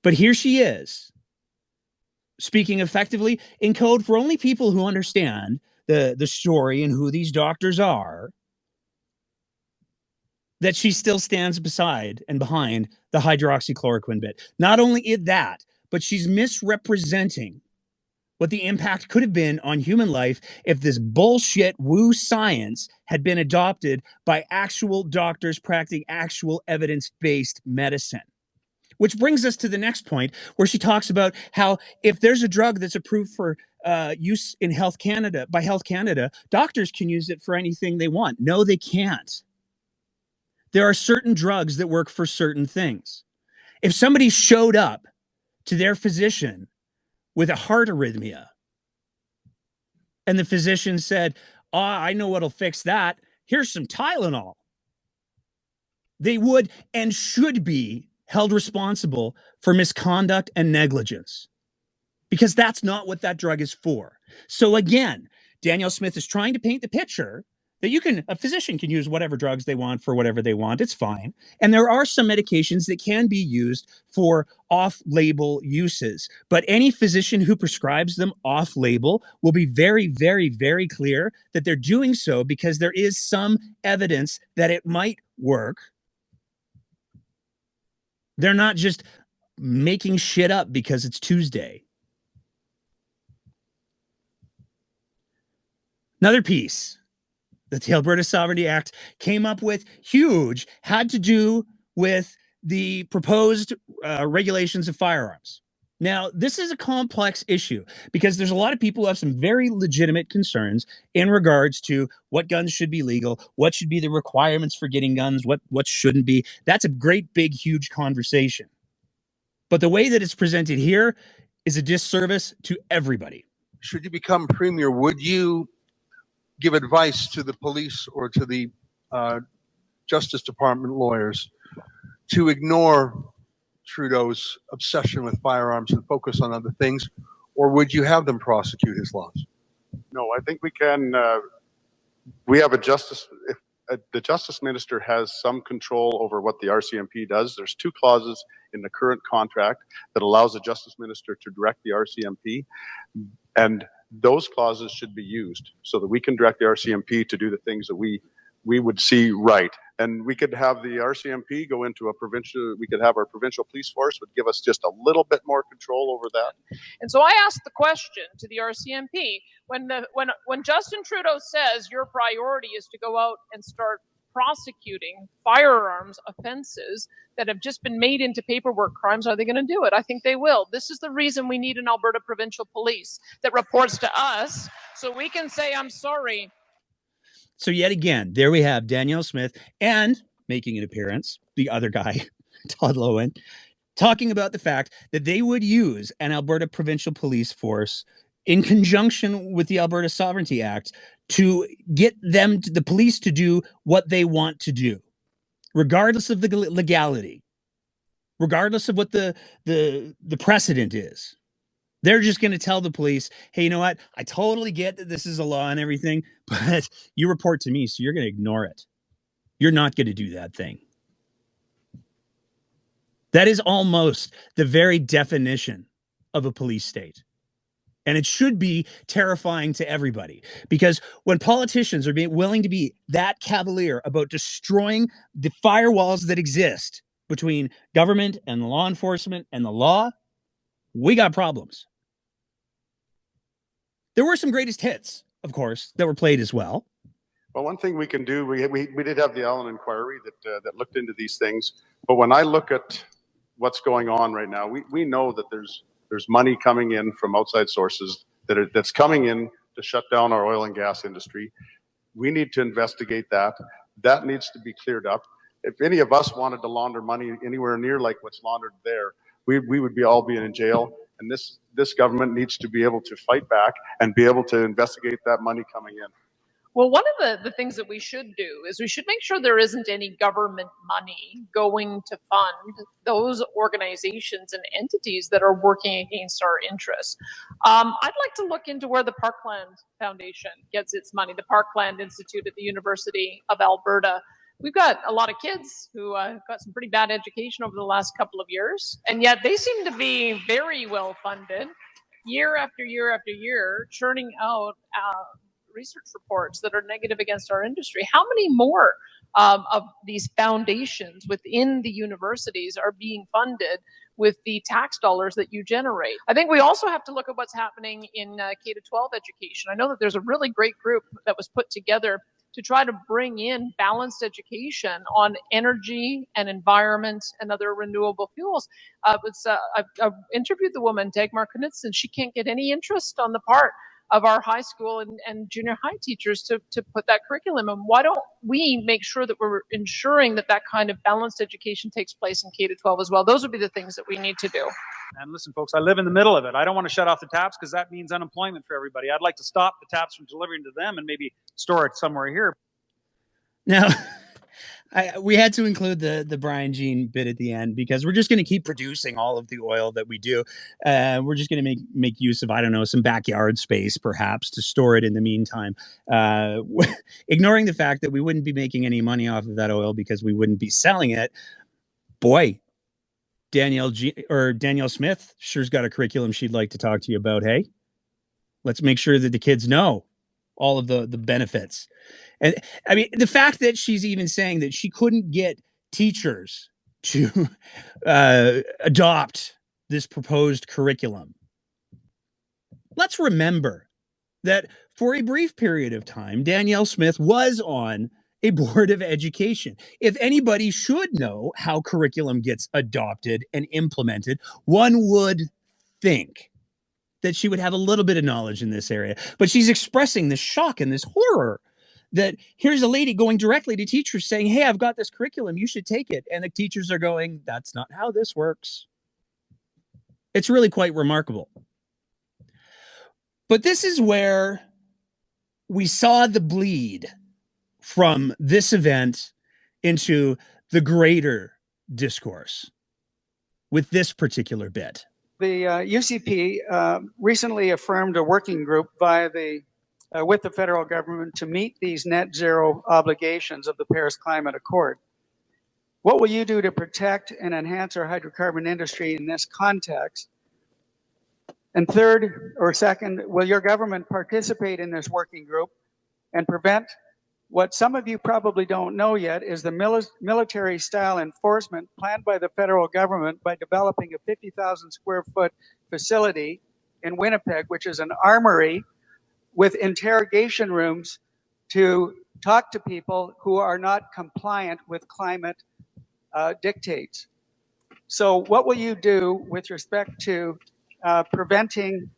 But here she is, speaking effectively in code for only people who understand the story and who these doctors are, that she still stands beside and behind the hydroxychloroquine bit. Not only that, but she's misrepresenting what the impact could have been on human life if this bullshit woo science had been adopted by actual doctors practicing actual evidence-based medicine. Which brings us to the next point, where she talks about how if there's a drug that's approved for use in Health Canada by Health Canada, doctors can use it for anything they want. No, they can't. There are certain drugs that work for certain things. If somebody showed up to their physician with a heart arrhythmia and the physician said, "Oh, I know what'll fix that. Here's some Tylenol," they would and should be held responsible for misconduct and negligence, because that's not what that drug is for. So again, Danielle Smith is trying to paint the picture that a physician can use whatever drugs they want for whatever they want. It's fine. And there are some medications that can be used for off-label uses, but any physician who prescribes them off-label will be very, very, very clear that they're doing so because there is some evidence that it might work. They're not just making shit up because it's Tuesday. Another piece that the Alberta Sovereignty Act came up with, huge, had to do with the proposed regulations of firearms. Now, this is a complex issue because there's a lot of people who have some very legitimate concerns in regards to what guns should be legal, what should be the requirements for getting guns, what shouldn't be. That's a great, big, huge conversation. But the way that it's presented here is a disservice to everybody. Should you become premier, would you give advice to the police or to the Justice Department lawyers to ignore Trudeau's obsession with firearms and focus on other things, or would you have them prosecute his laws? No, I think we can. We have a justice. If the justice minister has some control over what the RCMP does, there's 2 clauses in the current contract that allows the justice minister to direct the RCMP, and those clauses should be used so that we can direct the RCMP to do the things that we would see right. And we could have the RCMP go into a provincial, we could have our provincial police force would give us just a little bit more control over that. And so I asked the question to the RCMP, when Justin Trudeau says your priority is to go out and start prosecuting firearms offenses that have just been made into paperwork crimes, are they going to do it? I think they will. This is the reason we need an Alberta Provincial Police that reports to us so we can say, I'm sorry. So yet again, there we have Danielle Smith and making an appearance, the other guy, Todd Loewen, talking about the fact that they would use an Alberta Provincial Police force in conjunction with the Alberta Sovereignty Act to get them, the police, to do what they want to do, regardless of the legality, regardless of what the precedent is. They're just going to tell the police, hey, you know what? I totally get that this is a law and everything, but you report to me, so you're going to ignore it. You're not going to do that thing. That is almost the very definition of a police state. And it should be terrifying to everybody, because when politicians are being willing to be that cavalier about destroying the firewalls that exist between government and law enforcement and the law, we got problems. There were some greatest hits, of course, that were played as well. Well, one thing we can do, we did have the Allen inquiry that looked into these things. But when I look at what's going on right now, we know that there's money coming in from outside sources that's coming in to shut down our oil and gas industry. We need to investigate that. That needs to be cleared up. if any of us wanted to launder money anywhere near like what's laundered there, we would be all being in jail. And this government needs to be able to fight back and be able to investigate that money coming in. Well, one of the things that we should do is we should make sure there isn't any government money going to fund those organizations and entities that are working against our interests. I'd like to look into where the Parkland Foundation gets its money, the Parkland Institute at the University of Alberta. We've got a lot of kids who got some pretty bad education over the last couple of years, and yet they seem to be very well funded year after year after year, churning out research reports that are negative against our industry. How many more of these foundations within the universities are being funded with the tax dollars that you generate? I think we also have to look at what's happening in K-12 education. I know that there's a really great group that was put together to try to bring in balanced education on energy and environment and other renewable fuels. I've interviewed the woman, Dagmar Knudsen. She can't get any interest on the part of our high school and junior high teachers to put that curriculum in. Why don't we make sure that we're ensuring that that kind of balanced education takes place in K-12 as well? Those would be the things that we need to do. And listen, folks, I live in the middle of it. I don't want to shut off the taps because that means unemployment for everybody. I'd like to stop the taps from delivering to them and maybe store it somewhere here. Now, we had to include the Brian Jean bit at the end because we're just going to keep producing all of the oil that we do. We're just going to make use of, I don't know, some backyard space perhaps to store it in the meantime. Ignoring the fact that we wouldn't be making any money off of that oil because we wouldn't be selling it. Boy, Danielle Smith sure's got a curriculum she'd like to talk to you about. Hey, let's make sure that the kids know all of the benefits. And I mean, the fact that she's even saying that she couldn't get teachers to adopt this proposed curriculum. Let's remember that for a brief period of time, Danielle Smith was on a board of education. If anybody should know how curriculum gets adopted and implemented, one would think that she would have a little bit of knowledge in this area. But she's expressing this shock and this horror that here's a lady going directly to teachers saying, hey, I've got this curriculum, you should take it. And the teachers are going, that's not how this works. It's really quite remarkable. But this is where we saw the bleed from this event into the greater discourse with this particular bit. The UCP recently affirmed a working group with the federal government to meet these net zero obligations of the Paris Climate Accord. What will you do to protect and enhance our hydrocarbon industry in this context? And third or second, will your government participate in this working group and prevent what some of you probably don't know yet is the military style enforcement planned by the federal government by developing a 50,000 square foot facility in Winnipeg, which is an armory with interrogation rooms to talk to people who are not compliant with climate dictates. So what will you do with respect to preventing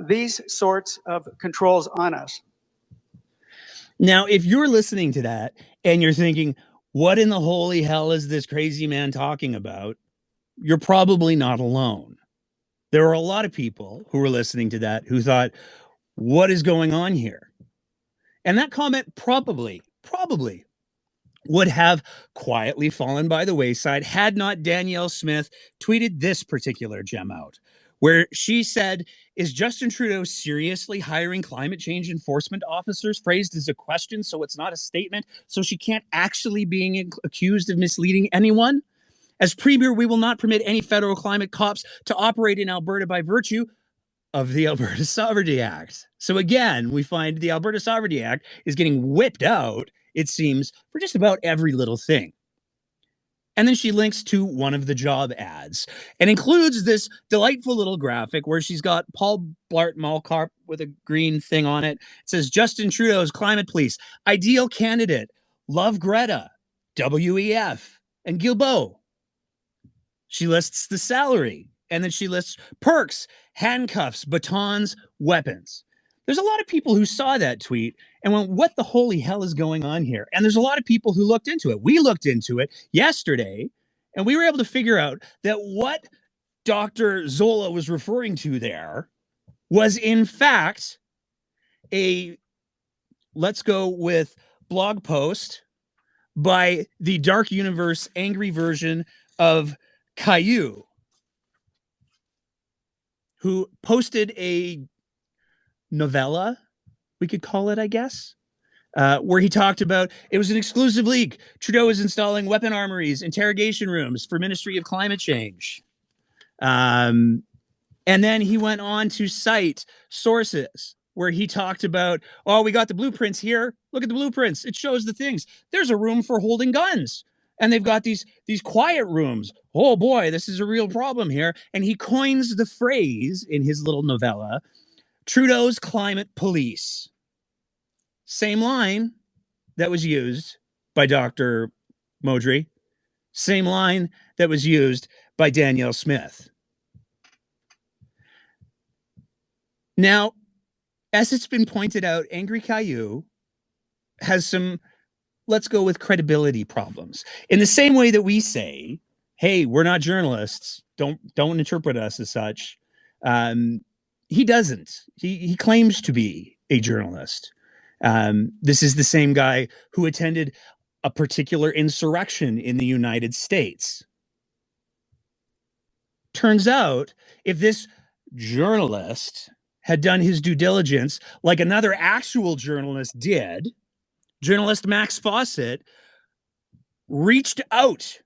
these sorts of controls on us? Now, if you're listening to that and you're thinking, what in the holy hell is this crazy man talking about? You're probably not alone. There are a lot of people who were listening to that who thought, what is going on here? And that comment probably would have quietly fallen by the wayside had not Danielle Smith tweeted this particular gem out, where she said, is Justin Trudeau seriously hiring climate change enforcement officers? Phrased as a question, so it's not a statement, so she can't actually be accused of misleading anyone? As Premier, we will not permit any federal climate cops to operate in Alberta by virtue of the Alberta Sovereignty Act. So again, we find the Alberta Sovereignty Act is getting whipped out, it seems, for just about every little thing. And then she links to one of the job ads and includes this delightful little graphic where she's got Paul Blart Mall with a green thing on it. It says, Justin Trudeau's climate police, ideal candidate, love Greta, WEF, and Guilbeault. She lists the salary, and then she lists perks, handcuffs, batons, weapons. There's a lot of people who saw that tweet and went, what the holy hell is going on here? And there's a lot of people who looked into it. We looked into it yesterday, and we were able to figure out that what Dr. Zola was referring to there was, in fact, a, let's go with, blog post by the Dark Universe angry version of Caillou, who posted a novella, we could call it, I guess, where he talked about it was an exclusive leak. Trudeau is installing weapon armories, interrogation rooms for Ministry of Climate Change. And then he went on to cite sources where he talked about, oh, we got the blueprints here. Look at the blueprints. It shows the things. There's a room for holding guns. And they've got these quiet rooms. Oh boy, this is a real problem here. And he coins the phrase in his little novella, Trudeau's climate police. Same line that was used by Dr. Modry. Same line that was used by Danielle Smith. Now, as it's been pointed out, Angry Caillou has some, let's go with, credibility problems. In the same way that we say, hey, we're not journalists, don't interpret us as such. He doesn't. He claims to be a journalist. This is the same guy who attended a particular insurrection in the United States. Turns out, if this journalist had done his due diligence like another actual journalist did, journalist Max Fawcett reached out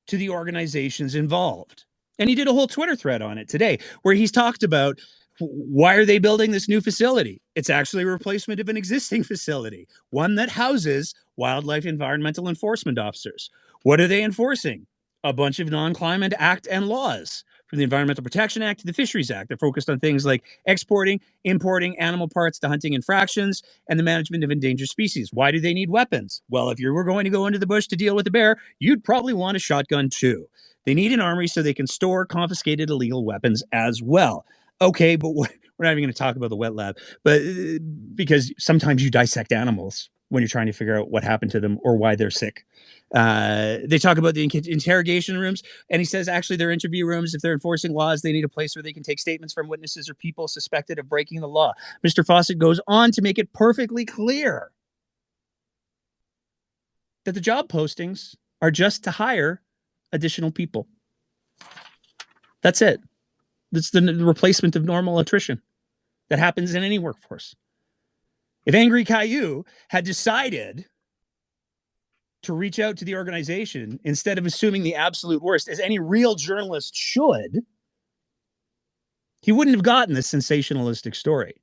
to the organizations involved. And he did a whole Twitter thread on it today where he's talked about, why are they building this new facility? It's actually a replacement of an existing facility, one that houses wildlife environmental enforcement officers. What are they enforcing? A bunch of non-climate act and laws, from the Environmental Protection Act to the Fisheries Act. They're focused on things like exporting, importing animal parts to hunting infractions and the management of endangered species. Why do they need weapons? Well, if you were going to go into the bush to deal with a bear, you'd probably want a shotgun too. They need an armory so they can store confiscated illegal weapons as well. Okay, but we're not even going to talk about the wet lab, but because sometimes you dissect animals when you're trying to figure out what happened to them or why they're sick. They talk about the interrogation rooms, and he says actually they're interview rooms. If they're enforcing laws, they need a place where they can take statements from witnesses or people suspected of breaking the law. Mr. Fawcett goes on to make it perfectly clear that the job postings are just to hire additional people. That's it. That's the replacement of normal attrition that happens in any workforce. If Angry Caillou had decided to reach out to the organization instead of assuming the absolute worst, as any real journalist should, he wouldn't have gotten this sensationalistic story.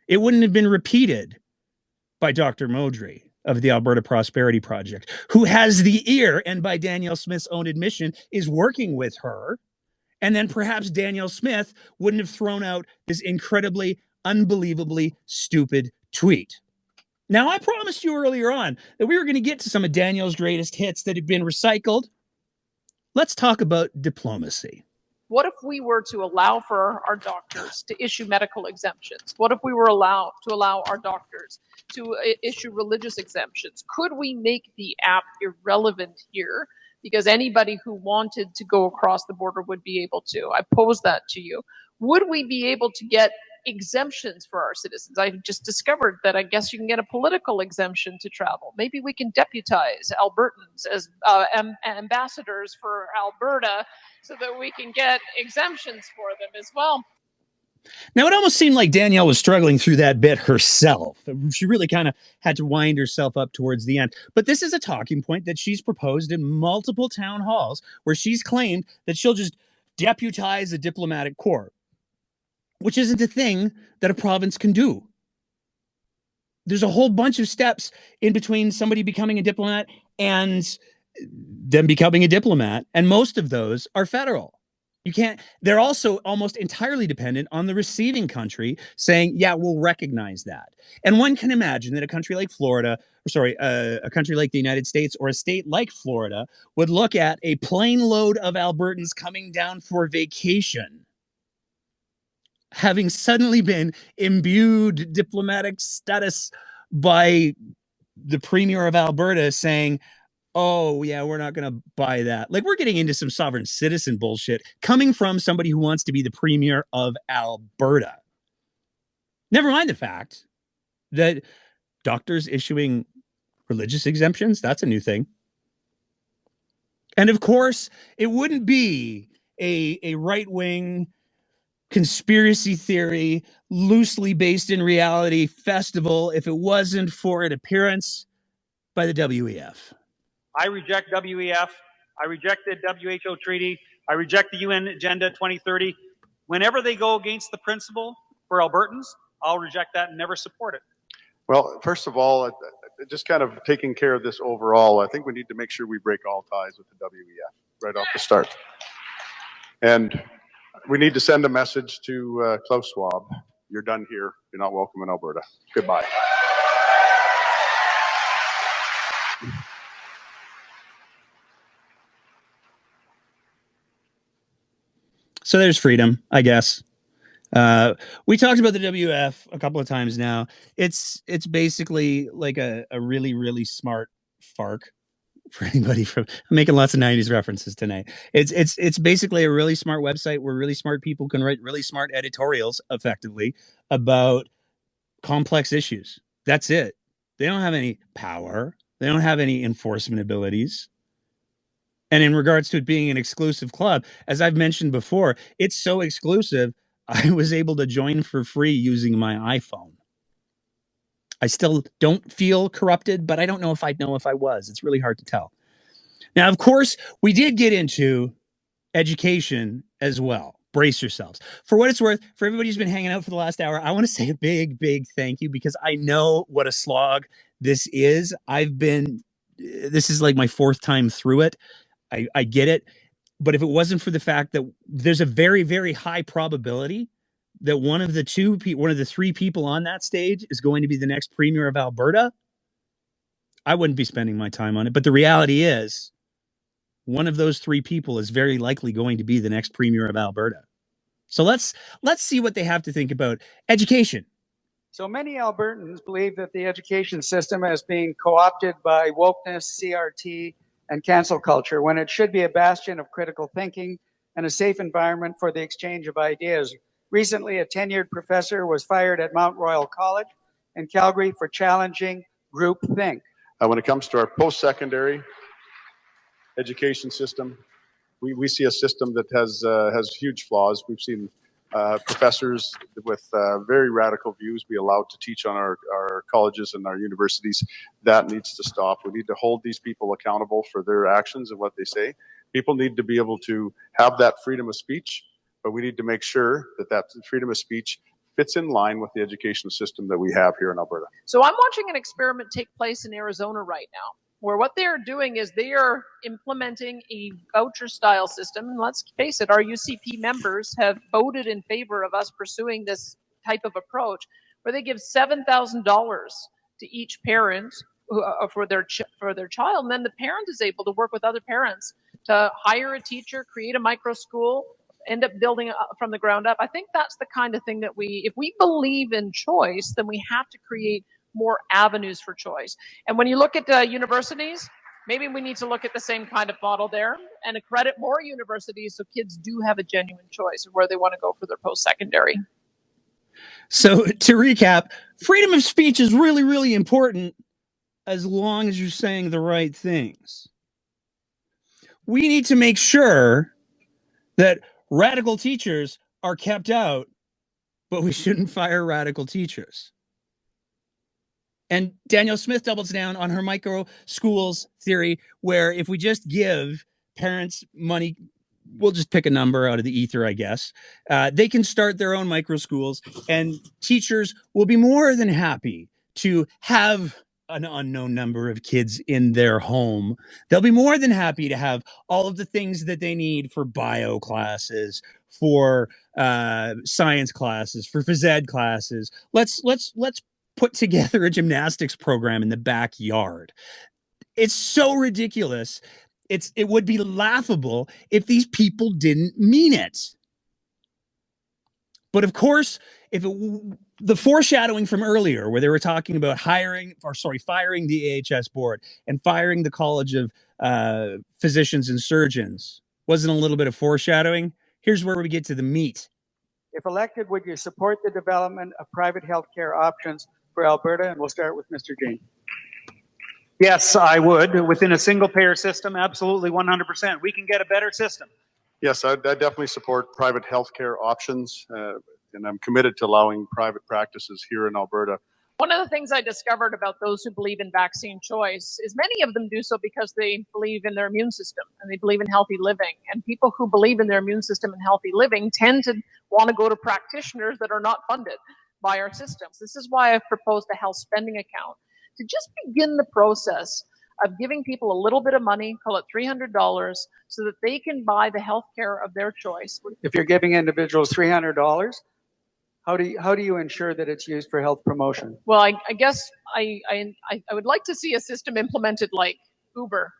It wouldn't have been repeated by Dr. Modry of the Alberta Prosperity Project, who has the ear, and by Danielle Smith's own admission, is working with her. And then perhaps Danielle Smith wouldn't have thrown out this incredibly, unbelievably stupid tweet. Now, I promised you earlier on that we were going to get to some of Danielle's greatest hits that had been recycled. Let's talk about diplomacy. What if we were to allow for our doctors to issue medical exemptions? What if we were to allow our doctors to issue religious exemptions? Could we make the app irrelevant here? Because anybody who wanted to go across the border would be able to. I pose that to you. Would we be able to get exemptions for our citizens? I just discovered that I guess you can get a political exemption to travel. Maybe we can deputize Albertans as ambassadors for Alberta so that we can get exemptions for them as well. Now, it almost seemed like Danielle was struggling through that bit herself. She really kind of had to wind herself up towards the end. But this is a talking point that she's proposed in multiple town halls where she's claimed that she'll just deputize a diplomatic corps, which isn't a thing that a province can do. There's a whole bunch of steps in between somebody becoming a diplomat and them becoming a diplomat, and most of those are federal. You can't, they're also almost entirely dependent on the receiving country saying, yeah, we'll recognize that. And one can imagine that a country like Florida, a country like the United States or a state like Florida would look at a plane load of Albertans coming down for vacation. having suddenly been imbued diplomatic status by the Premier of Alberta saying, oh, yeah, we're not going to buy that. Like, we're getting into some sovereign citizen bullshit coming from somebody who wants to be the Premier of Alberta. Never mind the fact that doctors issuing religious exemptions, that's a new thing. And of course, it wouldn't be a right-wing conspiracy theory, loosely based in reality festival if it wasn't for an appearance by the WEF. I reject WEF. I reject the WHO treaty. I reject the UN Agenda 2030. Whenever they go against the principle for Albertans, I'll reject that and never support it. Well, first of all, just kind of taking care of this overall, I think we need to make sure we break all ties with the WEF right off the start. And we need to send a message to Klaus Schwab. You're done here. You're not welcome in Alberta. Goodbye. So there's freedom, I guess. We talked about the WF a couple of times now. It's basically like a really, really smart FARC for anybody from. I'm making lots of 90s references tonight. It's basically a really smart website where really smart people can write really smart editorials effectively about complex issues. That's it. They don't have any power. They don't have any enforcement abilities. And in regards to it being an exclusive club, as I've mentioned before, it's so exclusive, I was able to join for free using my iPhone. I still don't feel corrupted, but I don't know if I'd know if I was. It's really hard to tell. Now, of course, we did get into education as well. Brace yourselves. For what it's worth, for everybody who's been hanging out for the last hour, I want to say a big, big thank you because I know what a slog this is. This is like my fourth time through it. I get it. But if it wasn't for the fact that there's a very, very high probability that one of the three people on that stage is going to be the next Premier of Alberta, I wouldn't be spending my time on it. But the reality is one of those three people is very likely going to be the next Premier of Alberta. So let's see what they have to think about education. So many Albertans believe that the education system is being co-opted by wokeness, CRT, and cancel culture, when it should be a bastion of critical thinking and a safe environment for the exchange of ideas. Recently, a tenured professor was fired at Mount Royal College in Calgary for challenging groupthink. When it comes to our post-secondary education system, we see a system that has huge flaws. We've seen professors with very radical views be allowed to teach on our colleges and our universities. That needs to stop. We need to hold these people accountable for their actions and what they say. People need to be able to have that freedom of speech, but we need to make sure that freedom of speech fits in line with the education system that we have here in Alberta. So I'm watching an experiment take place in Arizona right now, where what they are doing is they are implementing a voucher-style system. And let's face it, our UCP members have voted in favor of us pursuing this type of approach, where they give $7,000 to each parent for their child, and then the parent is able to work with other parents to hire a teacher, create a micro school, end up building from the ground up. I think that's the kind of thing that if we believe in choice, then we have to create more avenues for choice. And when you look at universities, maybe we need to look at the same kind of model there and accredit more universities so kids do have a genuine choice of where they want to go for their post-secondary. So to recap, freedom of speech is really, really important as long as you're saying the right things. We need to make sure that radical teachers are kept out, but we shouldn't fire radical teachers. And Danielle Smith doubles down on her micro schools theory, where if we just give parents money, we'll just pick a number out of the ether, I guess. They can start their own micro schools, and teachers will be more than happy to have an unknown number of kids in their home. They'll be more than happy to have all of the things that they need for bio classes, for science classes, for phys ed classes. Let's put together a gymnastics program in the backyard. It's so ridiculous. It would be laughable if these people didn't mean it. But of course, the foreshadowing from earlier, where they were talking about firing the AHS board and firing the College of Physicians and Surgeons, wasn't a little bit of foreshadowing? Here's where we get to the meat. If elected, would you support the development of private healthcare options for Alberta? And we'll start with Mr. Jain. Yes, I would. Within a single-payer system, absolutely 100%. We can get a better system. Yes, I definitely support private healthcare options, and I'm committed to allowing private practices here in Alberta. One of the things I discovered about those who believe in vaccine choice is many of them do so because they believe in their immune system and they believe in healthy living. And people who believe in their immune system and healthy living tend to want to go to practitioners that are not funded by our systems. This is why I've proposed a health spending account to just begin the process of giving people a little bit of money, call it $300, so that they can buy the health care of their choice. If you're giving individuals $300, how do you ensure that it's used for health promotion? Well, I guess I would like to see a system implemented like Uber.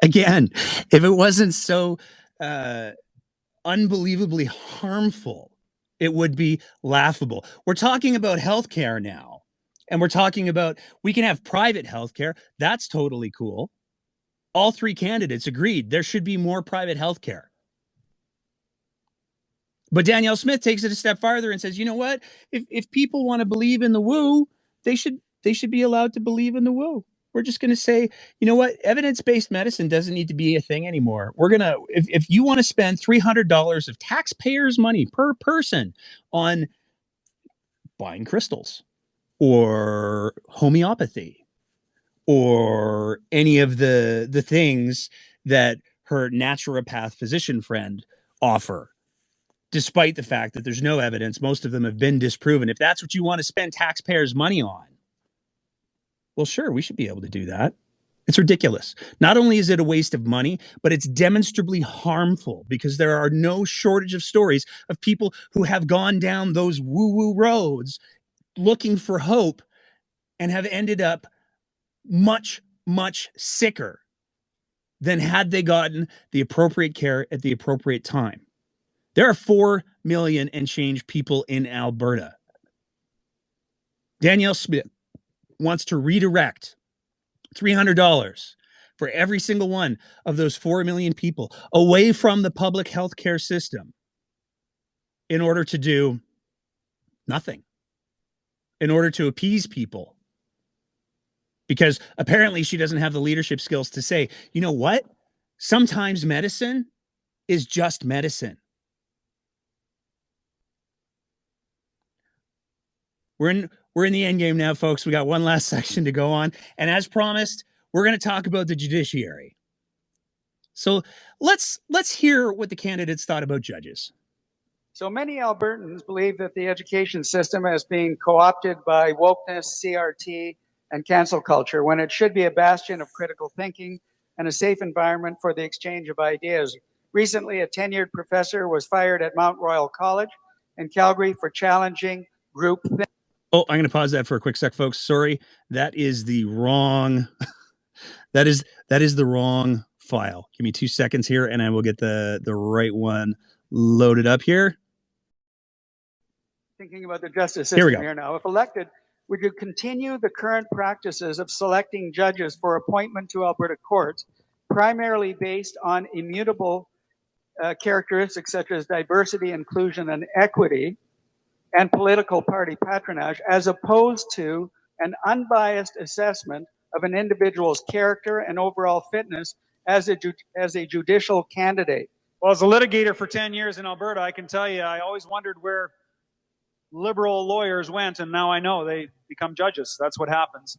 Again, if it wasn't so unbelievably harmful, it would be laughable. We're talking about healthcare now, and we're talking about we can have private healthcare. That's totally cool. All three candidates agreed there should be more private healthcare. But Danielle Smith takes it a step farther and says, you know what? If people want to believe in the woo, they should be allowed to believe in the woo. We're just going to say, you know what? Evidence-based medicine doesn't need to be a thing anymore. We're going to, if you want to spend $300 of taxpayers' money per person on buying crystals or homeopathy or any of the things that her naturopath physician friend offer, despite the fact that there's no evidence, most of them have been disproven. If that's what you want to spend taxpayers' money on, well, sure, we should be able to do that. It's ridiculous. Not only is it a waste of money, but it's demonstrably harmful because there are no shortage of stories of people who have gone down those woo-woo roads looking for hope and have ended up much, much sicker than had they gotten the appropriate care at the appropriate time. There are 4 million and change people in Alberta. Danielle Smith wants to redirect $300 for every single one of those 4 million people away from the public health care system in order to do nothing, in order to appease people. Because apparently she doesn't have the leadership skills to say, you know what? Sometimes medicine is just medicine. We're in the end game now, folks. We got one last section to go on. And as promised, we're going to talk about the judiciary. So let's hear what the candidates thought about judges. So many Albertans believe that the education system is being co-opted by wokeness, CRT, and cancel culture when it should be a bastion of critical thinking and a safe environment for the exchange of ideas. Recently, a tenured professor was fired at Mount Royal College in Calgary for challenging group thinking. Oh, I'm going to pause that for a quick sec, folks. Sorry, that is the wrong. that is the wrong file. Give me 2 seconds here, and I will get the right one loaded up here. Thinking about the justice system Here we go. here now. If elected, would you continue the current practices of selecting judges for appointment to Alberta courts, primarily based on immutable characteristics such as diversity, inclusion, and equity, and political party patronage, as opposed to an unbiased assessment of an individual's character and overall fitness as a judicial candidate? Well, as a litigator for 10 years in Alberta, I can tell you I always wondered where liberal lawyers went, and now I know they become judges. That's what happens.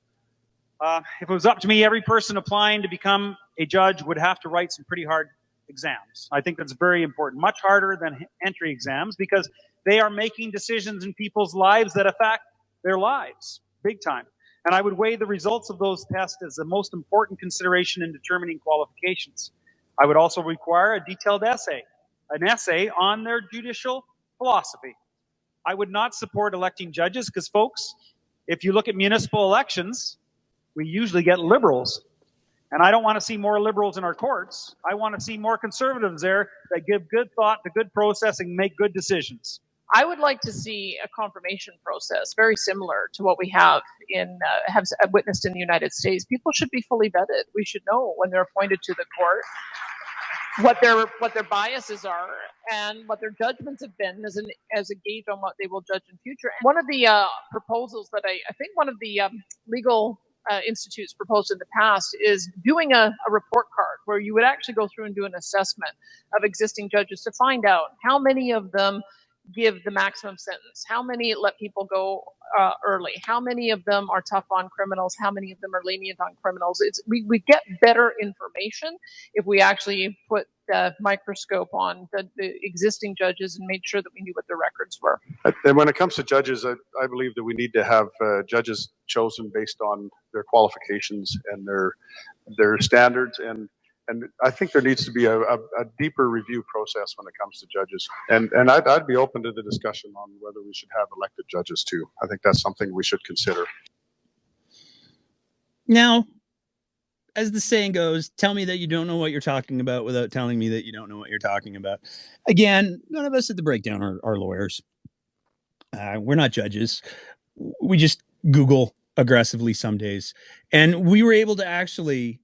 If it was up to me, every person applying to become a judge would have to write some pretty hard exams. I think that's very important, much harder than entry exams, because they are making decisions in people's lives that affect their lives big time. And I would weigh the results of those tests as the most important consideration in determining qualifications. I would also require a detailed essay, an essay on their judicial philosophy. I would not support electing judges because, folks, if you look at municipal elections, we usually get liberals. And I don't want to see more liberals in our courts. I want to see more conservatives there that give good thought to good processing, make good decisions. I would like to see a confirmation process very similar to what we have witnessed in the United States. People should be fully vetted. We should know when they're appointed to the court what their biases are and what their judgments have been as a gauge on what they will judge in future. And one of the proposals that I think one of the legal institutes proposed in the past is doing a report card where you would actually go through and do an assessment of existing judges to find out how many of them give the maximum sentence, how many let people go early, how many of them are tough on criminals, how many of them are lenient on criminals. We get better information if we actually put the microscope on the existing judges and made sure that we knew what their records were. And when it comes to judges, I believe that we need to have judges chosen based on their qualifications and their standards, and I think there needs to be a deeper review process when it comes to judges. And I'd be open to the discussion on whether we should have elected judges too. I think that's something we should consider. Now, as the saying goes, tell me that you don't know what you're talking about without telling me that you don't know what you're talking about. Again, none of us at the Breakdown are lawyers. We're not judges. We just Google aggressively some days. And we were able to actually,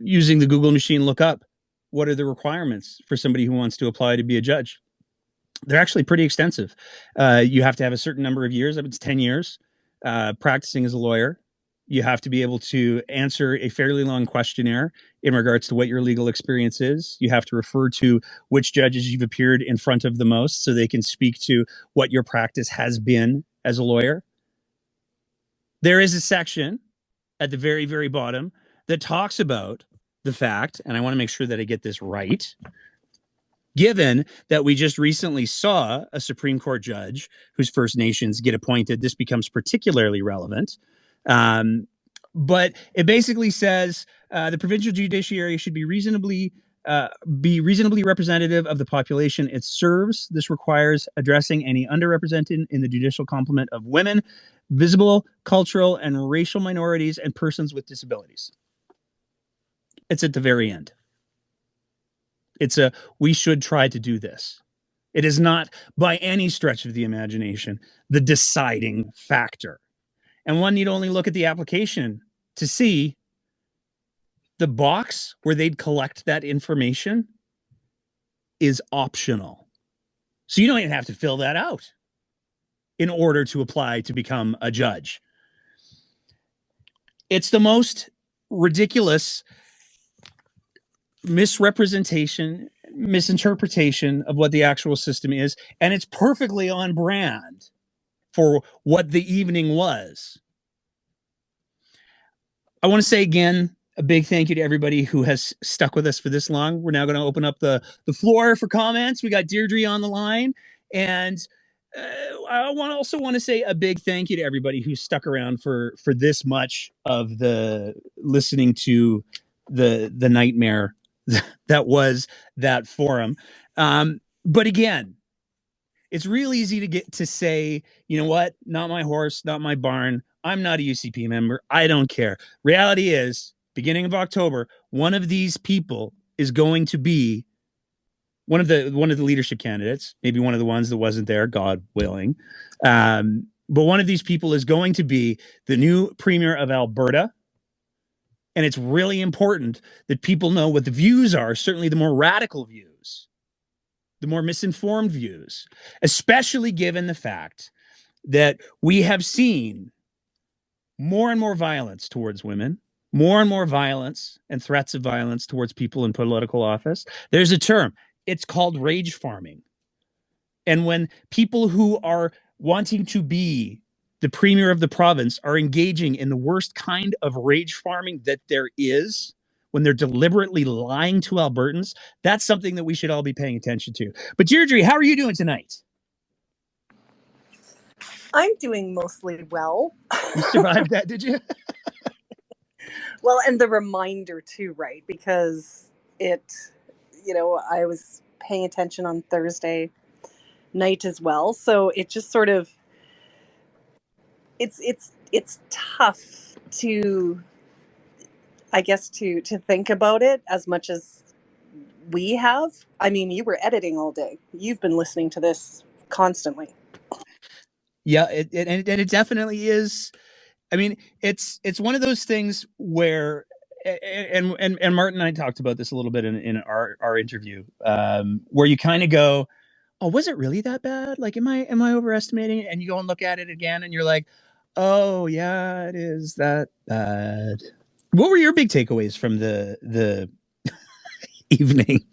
using the Google machine, look up what are the requirements for somebody who wants to apply to be a judge. They're actually pretty extensive. You have to have a certain number of years, if it's 10 years, practicing as a lawyer. You have to be able to answer a fairly long questionnaire in regards to what your legal experience is. You have to refer to which judges you've appeared in front of the most so they can speak to what your practice has been as a lawyer. There is a section at the very, very bottom that talks about the fact, and I want to make sure that I get this right, given that we just recently saw a Supreme Court judge whose First Nations get appointed, this becomes particularly relevant. But it basically says the provincial judiciary should be reasonably representative of the population it serves. This requires addressing any underrepresented in the judicial complement of women, visible, cultural, and racial minorities, and persons with disabilities. It's at the very end. We should try to do this. It is not by any stretch of the imagination the deciding factor. And one need only look at the application to see the box where they'd collect that information is optional. So you don't even have to fill that out in order to apply to become a judge. It's the most ridiculous misinterpretation of what the actual system is, and it's perfectly on brand for what the evening was. I want to say again, a big thank you to everybody who has stuck with us for this long. We're now going to open up the floor for comments. We got Deirdre on the line, and I also want to say a big thank you to everybody who stuck around for this much of the listening to the nightmare that was that forum. But again, it's real easy to get to say, you know what, not my horse, not my barn. I'm not a UCP member. I don't care. Reality is, beginning of October, one of these people is going to be one of the leadership candidates, maybe one of the ones that wasn't there, God willing. But one of these people is going to be the new Premier of Alberta. And it's really important that people know what the views are, certainly the more radical views, the more misinformed views, especially given the fact that we have seen more and more violence towards women, more and more violence and threats of violence towards people in political office. There's a term, it's called rage farming. And when people who are wanting to be the premier of the province are engaging in the worst kind of rage farming that there is, when they're deliberately lying to Albertans, that's something that we should all be paying attention to. But Deirdre, how are you doing tonight? I'm doing mostly well. You survived that, did you? Well, and the reminder too, right? Because I was paying attention on Thursday night as well. So it just sort of, it's tough to I guess to think about it as much as we have. I mean, you were editing all day. You've been listening to this constantly. Yeah, and it definitely is. I mean, it's one of those things where, and Martin and I talked about this a little bit in our interview, where you kind of go, oh, was it really that bad? Like, am I overestimating it? And you go and look at it again, and you're like, oh yeah, it is that bad. What were your big takeaways from the evening?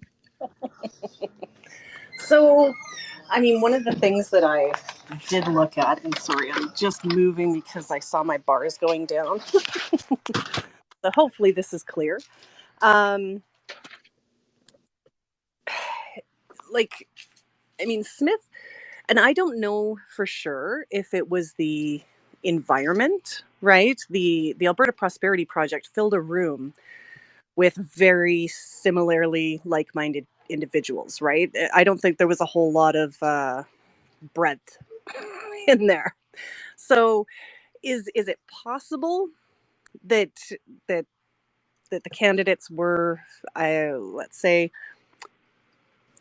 So, I mean, one of the things that I did look at, and sorry, I'm just moving because I saw my bars going down. So hopefully this is clear. Like, I mean, Smith, and I don't know for sure if it was the environment, right? The Alberta Prosperity Project filled a room with very similarly like-minded individuals, right? I don't think there was a whole lot of breadth in there. So is it possible that that the candidates were, let's say,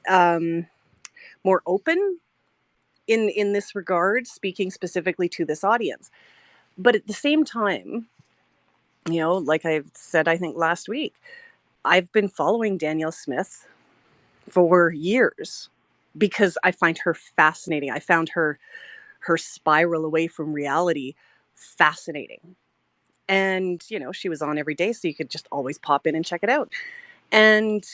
more open in this regard, speaking specifically to this audience? But at the same time, you know, like I said, I think last week, I've been following Danielle Smith for years because I find her fascinating. I found her spiral away from reality fascinating. And, you know, she was on every day, so you could just always pop in and check it out. And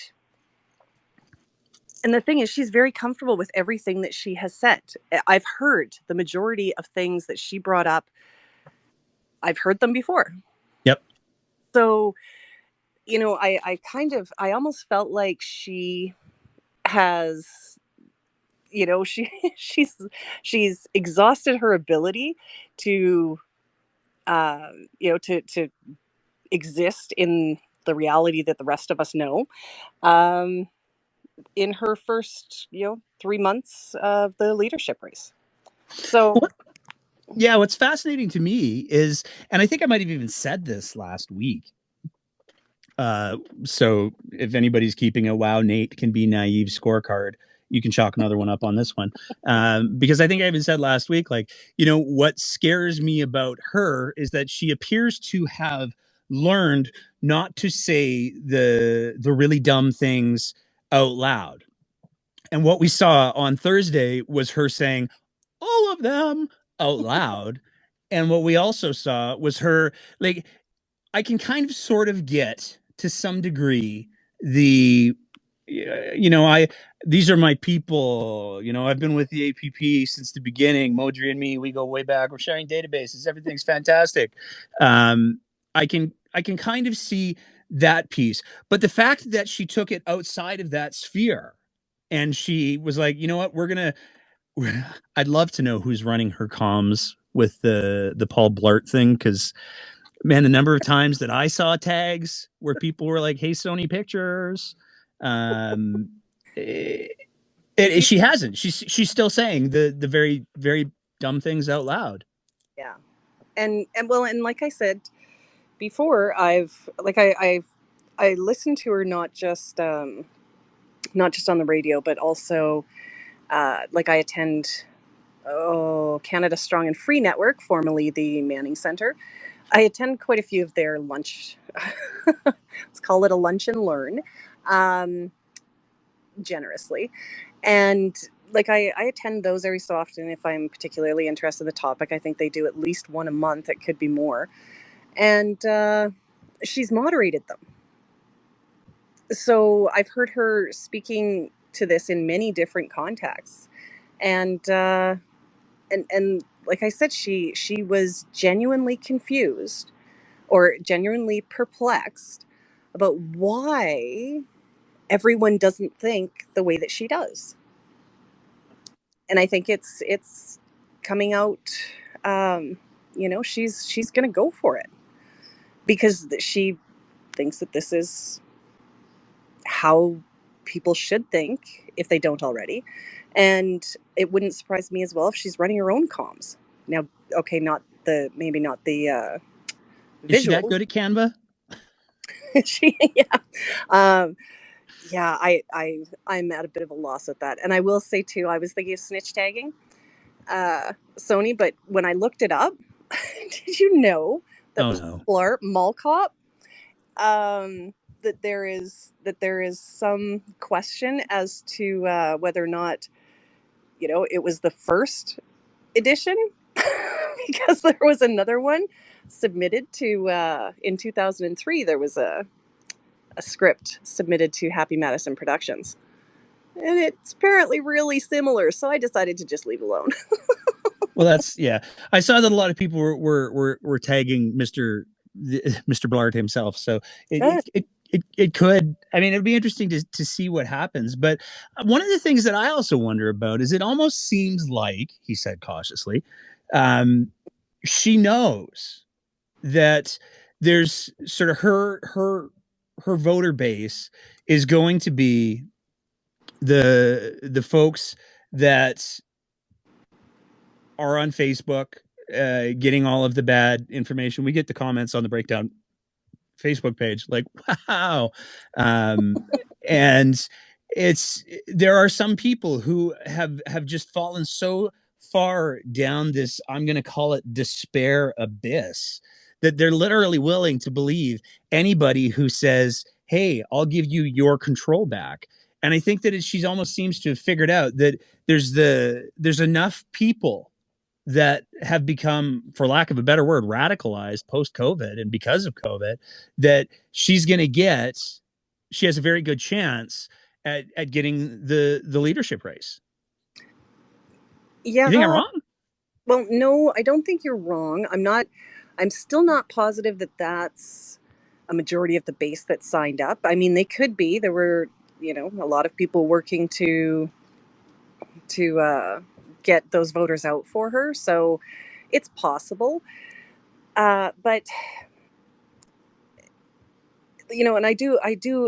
the thing is, she's very comfortable with everything that she has said. I've heard the majority of things that she brought up. I've heard them before. Yep. So, you know, I almost felt like she has, you know, she's exhausted her ability to, you know, to exist in the reality that the rest of us know. In her first, you know, 3 months of the leadership race. So, yeah, what's fascinating to me is, and I think I might have even said this last week. So if anybody's keeping a wow, Nate can be naive scorecard, you can chalk another one up on this one. Because I think I even said last week, like, you know, what scares me about her is that she appears to have learned not to say the really dumb things out loud. And what we saw on Thursday was her saying all of them out loud. And what we also saw was her, like, I can kind of sort of get to some degree the, you know, these are my people, you know, I've been with the APP since the beginning. Modri and me, we go way back. We're sharing databases. Everything's fantastic. I can kind of see that piece, but the fact that she took it outside of that sphere and she was like, you know what, I'd love to know who's running her comms with the Paul Blart thing, because man, the number of times that I saw tags where people were like, "Hey, Sony Pictures," she hasn't. She's still saying the very very dumb things out loud. Yeah, and well, and like I said before, I listened to her not just on the radio, but also like I attend Canada Strong and Free Network, formerly the Manning Center. I attend quite a few of their lunch. Let's call it a lunch and learn, generously, and like I attend those every so often if I'm particularly interested in the topic. I think they do at least one a month. It could be more, and she's moderated them. So I've heard her speaking to this in many different contexts, and like I said, she was genuinely confused or genuinely perplexed about why everyone doesn't think the way that she does. And I think it's coming out, you know, she's going to go for it because she thinks that this is how people should think if they don't already. And it wouldn't surprise me as well if she's running her own comms. Now, okay, maybe not the Is she that visuals. good at Canva? Yeah. Yeah, I'm at a bit of a loss with that. And I will say too, I was thinking of snitch tagging Sony, but when I looked it up, did you know that Oh the no. Blart Mall Cop, that there is some question as to whether or not, you know, it was the first edition because there was another one submitted to in 2003. There was a script submitted to Happy Madison Productions, and it's apparently really similar. So I decided to just leave alone. Well, that's yeah. I saw that a lot of people were tagging Mr. Blart himself. So it could. I mean, it'd be interesting to see what happens. But one of the things that I also wonder about is it almost seems like, he said cautiously, she knows that there's sort of her voter base is going to be the folks that are on Facebook, getting all of the bad information. We get the comments on the Breakdown Facebook page, like, wow. And there are some people who have just fallen so far down this, I'm going to call it despair abyss, that they're literally willing to believe anybody who says, hey, I'll give you your control back. And I think that she almost seems to have figured out that there's enough people that have become, for lack of a better word, radicalized post-COVID and because of COVID, that she has a very good chance at getting the leadership race. Yeah. You think I'm wrong? Well, no, I don't think you're wrong. I'm still not positive that that's a majority of the base that signed up. I mean, they could be. There were, you know, a lot of people working to get those voters out for her. So it's possible. But you know, and I do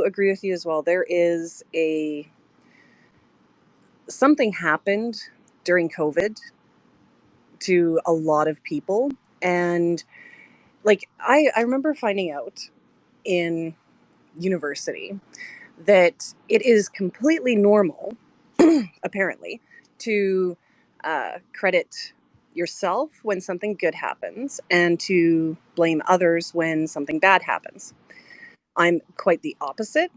agree with you as well. There is something happened during COVID to a lot of people. And like, I remember finding out in university that it is completely normal, apparently, to credit yourself when something good happens and to blame others when something bad happens. I'm quite the opposite.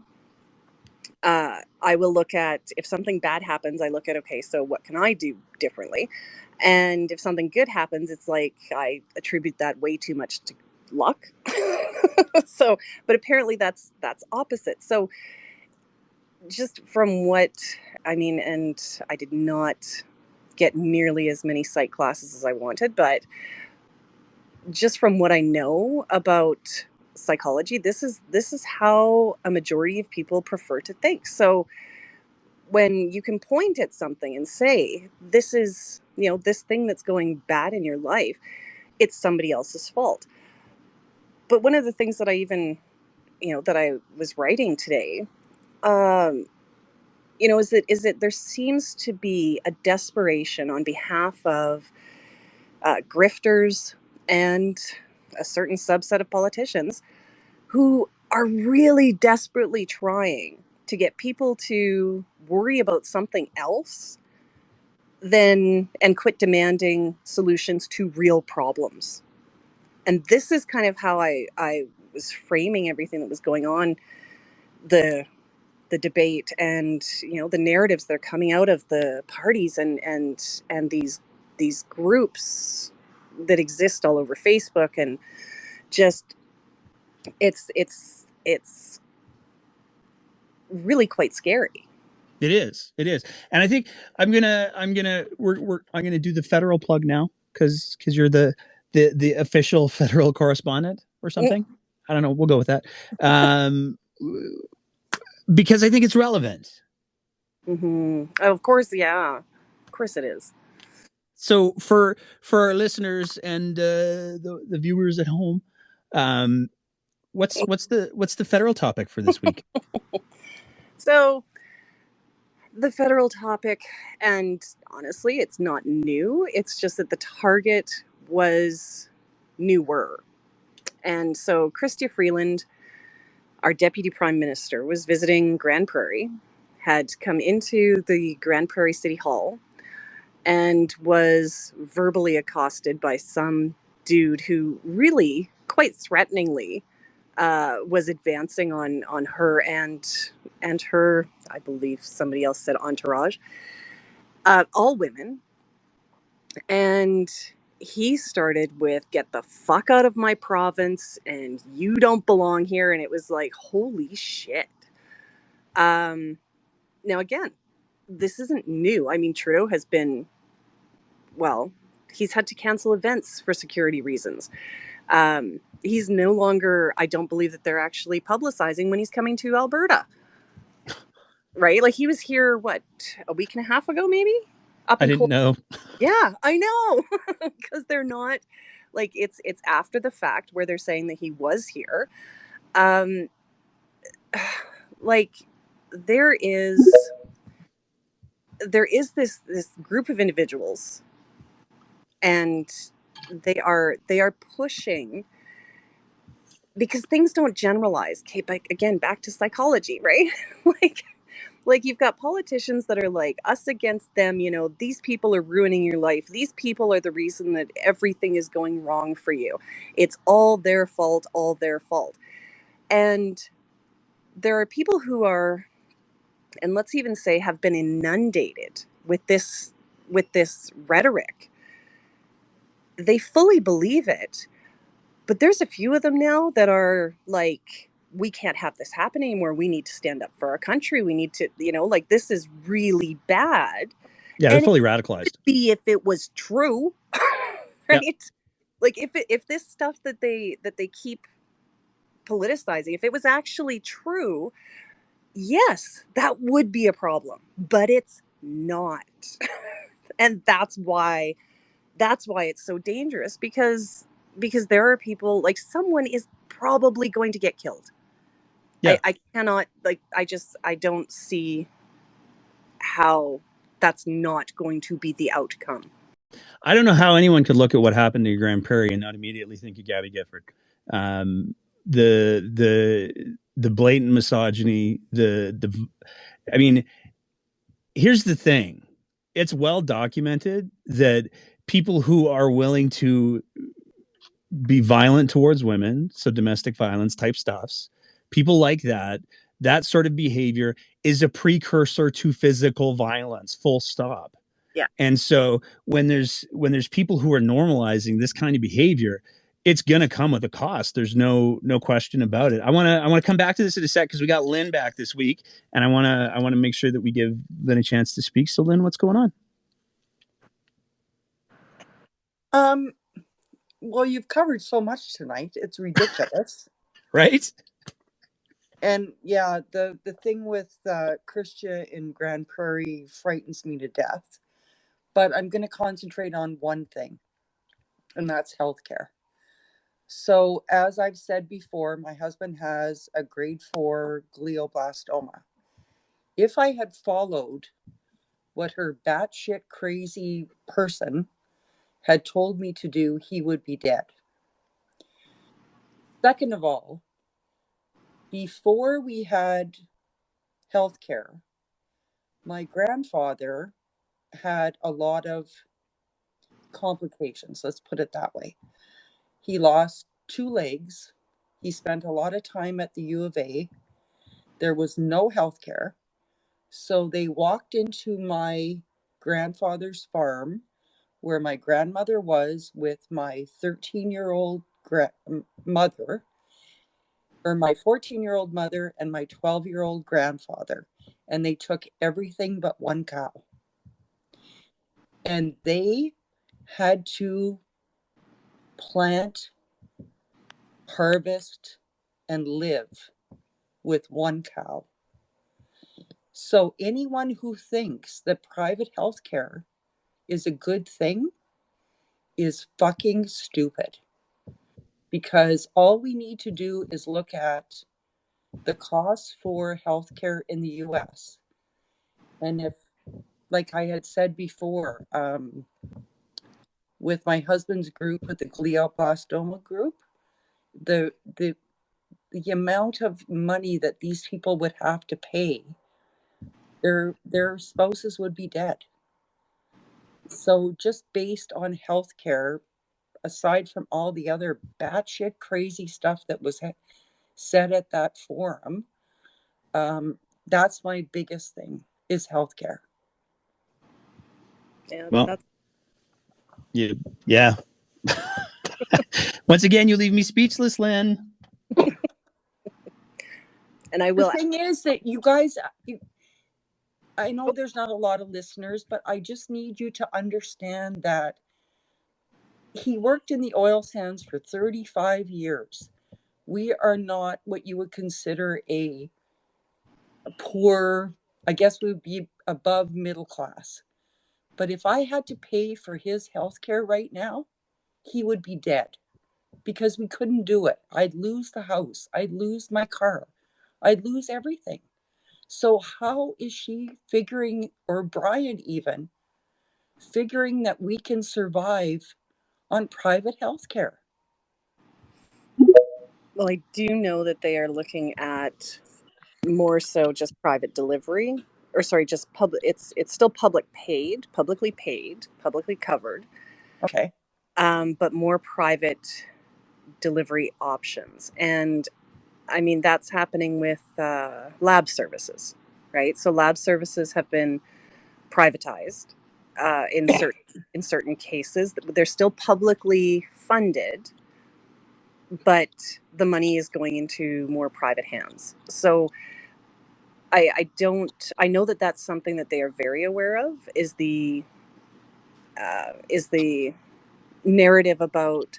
I will look at, if something bad happens, I look at, okay, so what can I do differently? And if something good happens, it's like I attribute that way too much to luck. So, but apparently that's opposite. So just from what I mean, and I did not get nearly as many psych classes as I wanted, but just from what I know about psychology, this is how a majority of people prefer to think. So when you can point at something and say, this is, you know, this thing that's going bad in your life, it's somebody else's fault. But one of the things that I even, you know, that I was writing today, you know, is that there seems to be a desperation on behalf of grifters and a certain subset of politicians who are really desperately trying to get people to worry about something else and quit demanding solutions to real problems. And this is kind of how I was framing everything that was going on, the debate and, you know, the narratives that are coming out of the parties and these groups that exist all over Facebook, and just it's really quite scary. It is. And I think I'm gonna do the federal plug now because you're the official federal correspondent or something. I don't know. We'll go with that. Because I think it's relevant. Mm-hmm. Of course, yeah. Of course it is. So for our listeners and the viewers at home, what's the federal topic for this week? So the federal topic, and honestly, it's not new. It's just that the target was newer. And so Chrystia Freeland our deputy prime minister was visiting Grand Prairie, had come into the Grand Prairie City Hall, and was verbally accosted by some dude who really, quite threateningly, was advancing on her and her, I believe somebody else said entourage, all women. And he started with, "Get the fuck out of my province and you don't belong here." And it was like, holy shit. Now again, this isn't new. I mean, Trudeau has been, well, he's had to cancel events for security reasons. He's no longer, I don't believe that they're actually publicizing when he's coming to Alberta. Right? Like, he was here, what, a week and a half ago, maybe? I didn't know. Yeah, I know. Because they're not, like, it's after the fact where they're saying that he was here. Like, there is this group of individuals, and they are pushing, because things don't generalize. Okay, but again, back to psychology, right? like you've got politicians that are like, us against them, these people are ruining your life, these people are the reason that everything is going wrong for you, it's all their fault. And there are people who are, and let's even say have been inundated with this rhetoric. They fully believe it, but there's a few of them now that are like, we can't have this happen anymore, we need to stand up for our country, we need to, like, this is really bad. Yeah, they're fully radicalized. Be if it was true, right? Yep. Like, if this stuff that they keep politicizing, if it was actually true, yes, that would be a problem, but it's not. And that's why it's so dangerous, because there are people, like, someone is probably going to get killed. Yeah. I cannot, like, I don't see how that's not going to be the outcome. I don't know how anyone could look at what happened to Grand Prairie and not immediately think of Gabby Gifford. The blatant misogyny, I mean, here's the thing. It's well documented that people who are willing to be violent towards women, so domestic violence type stuffs, people like that sort of behavior is a precursor to physical violence, full stop. Yeah. And so when there's people who are normalizing this kind of behavior, it's going to come with a cost. There's no question about it. I want to come back to this in a sec, because we got Lynn back this week, and I want to make sure that we give Lynn a chance to speak. So Lynn, what's going on? Well, you've covered so much tonight. It's ridiculous. Right? And yeah, the thing with Christia in Grand Prairie frightens me to death. But I'm going to concentrate on one thing, and that's healthcare. So, as I've said before, my husband has a grade 4 glioblastoma. If I had followed what her batshit crazy person had told me to do, he would be dead. Second of all, before we had healthcare, my grandfather had a lot of complications, let's put it that way. He lost 2 legs. He spent a lot of time at the U of A. There was no healthcare. So they walked into my grandfather's farm, where my grandmother was with my 13-year-old mother, or my 14-year-old mother and my 12-year-old grandfather. And they took everything but one cow. And they had to plant, harvest, and live with one cow. So anyone who thinks that private healthcare is a good thing is fucking stupid. Because all we need to do is look at the costs for healthcare in the US. And if, like I had said before, with my husband's group, with the glioblastoma group, the the amount of money that these people would have to pay, their spouses would be dead. So just based on healthcare, aside from all the other batshit crazy stuff that was said at that forum, that's my biggest thing is healthcare. Yeah, Well, that's yeah. Once again, you leave me speechless, Lynn. and I The will. thing is that you guys, I know there's not a lot of listeners, but I just need you to understand that he worked in the oil sands for 35 years. We are not what you would consider a poor, I guess we would be above middle class. But if I had to pay for his health care right now, he would be dead because we couldn't do it. I'd lose the house. I'd lose my car. I'd lose everything. So how is she figuring, or Brian even, figuring that we can survive on private health care? Well, I do know that they are looking at more so just private delivery, or sorry, just public. It's still publicly paid, publicly covered, Okay. but more private delivery options. And I mean, that's happening with lab services, right? So lab services have been privatized in certain cases. They're still publicly funded, but the money is going into more private hands. So I know that that's something that they are very aware of, is the narrative about,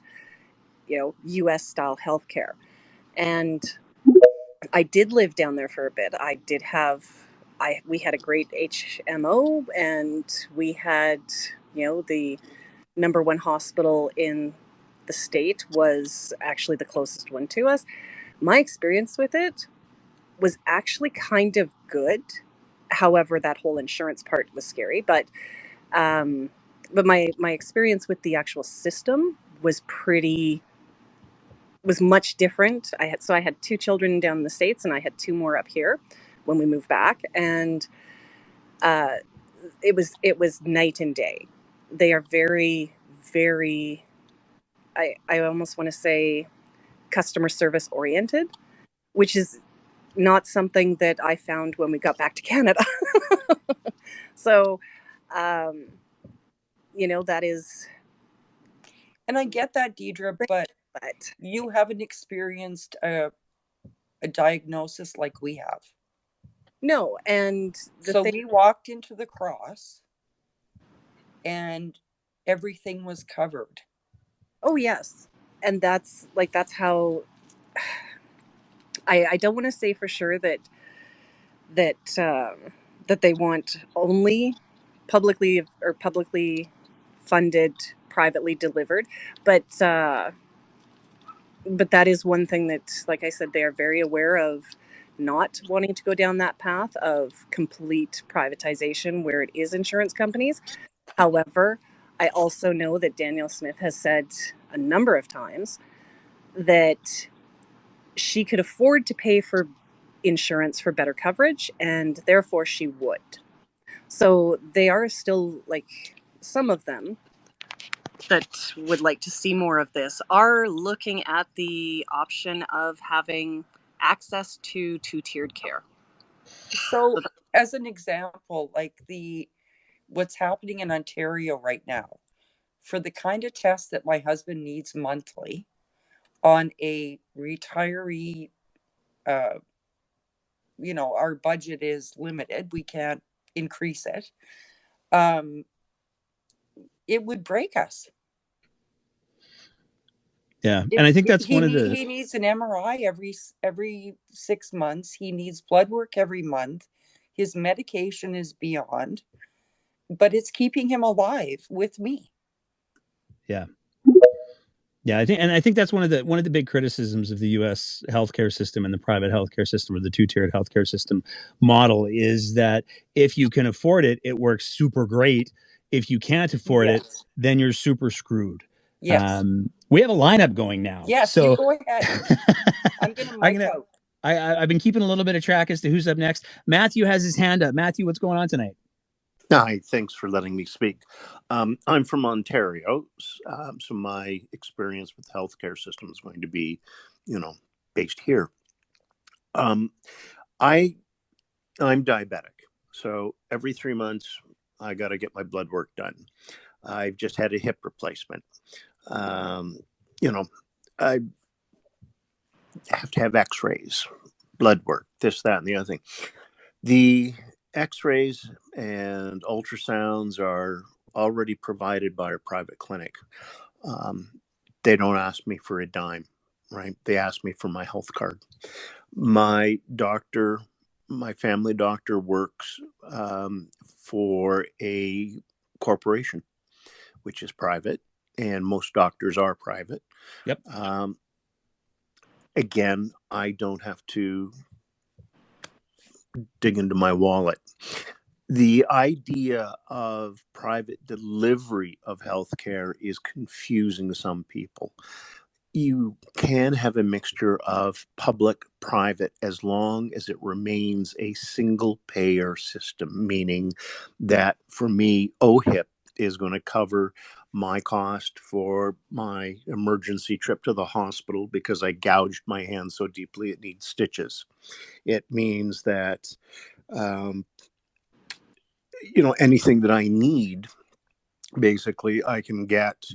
US style healthcare. And I did live down there for a bit. We had a great HMO, and we had, the number one hospital in the state was actually the closest one to us. My experience with it was actually kind of good. However, that whole insurance part was scary. But my experience with the actual system was much different. I had 2 children down in the States, and I had 2 more up here when we moved back, and it was night and day. They are very, very, I almost want to say, customer service oriented, which is not something that I found when we got back to Canada. So, that is. And I get that, Deirdre, but you haven't experienced a diagnosis like we have. No, and we walked into the cross and everything was covered. Oh, yes. And that's how I don't want to say for sure that they want only publicly funded, privately delivered, but that is one thing that, like I said, they are very aware of, not wanting to go down that path of complete privatization where it is insurance companies. However, I also know that Danielle Smith has said a number of times that she could afford to pay for insurance for better coverage, and therefore she would. So they are still, like, some of them that would like to see more of this are looking at the option of having access to 2-tiered care. So as an example, like what's happening in Ontario right now, for the kind of tests that my husband needs monthly on a retiree, our budget is limited. We can't increase it. It would break us. Yeah. And I think that's he needs an MRI every 6 months. He needs blood work every month. His medication is beyond, but it's keeping him alive with me. Yeah. Yeah, I think that's one of the big criticisms of the U.S. healthcare system and the private healthcare system, or the 2-tiered healthcare system model, is that if you can afford it, it works super great. If you can't afford it, then you're super screwed. Yes. We have a lineup going now. Yes, so you go ahead. I'm going to mic out. I've been keeping a little bit of track as to who's up next. Matthew has his hand up. Matthew, what's going on tonight? Hi, thanks for letting me speak. I'm from Ontario, so my experience with the healthcare system is going to be, based here. I'm diabetic, so every 3 months I got to get my blood work done. I've just had a hip replacement. I have to have X-rays, blood work, this, that, and the other thing. The X-rays and ultrasounds are already provided by a private clinic. They don't ask me for a dime, right? They ask me for my health card. My doctor, my family doctor, works for a corporation, which is private, and most doctors are private. Yep. Again, I don't have to dig into my wallet. The idea of private delivery of healthcare is confusing some people. You can have a mixture of public-private as long as it remains a single-payer system, meaning that for me, OHIP is going to cover my cost for my emergency trip to the hospital because I gouged my hand so deeply it needs stitches. It means that, anything that I need, basically, I can get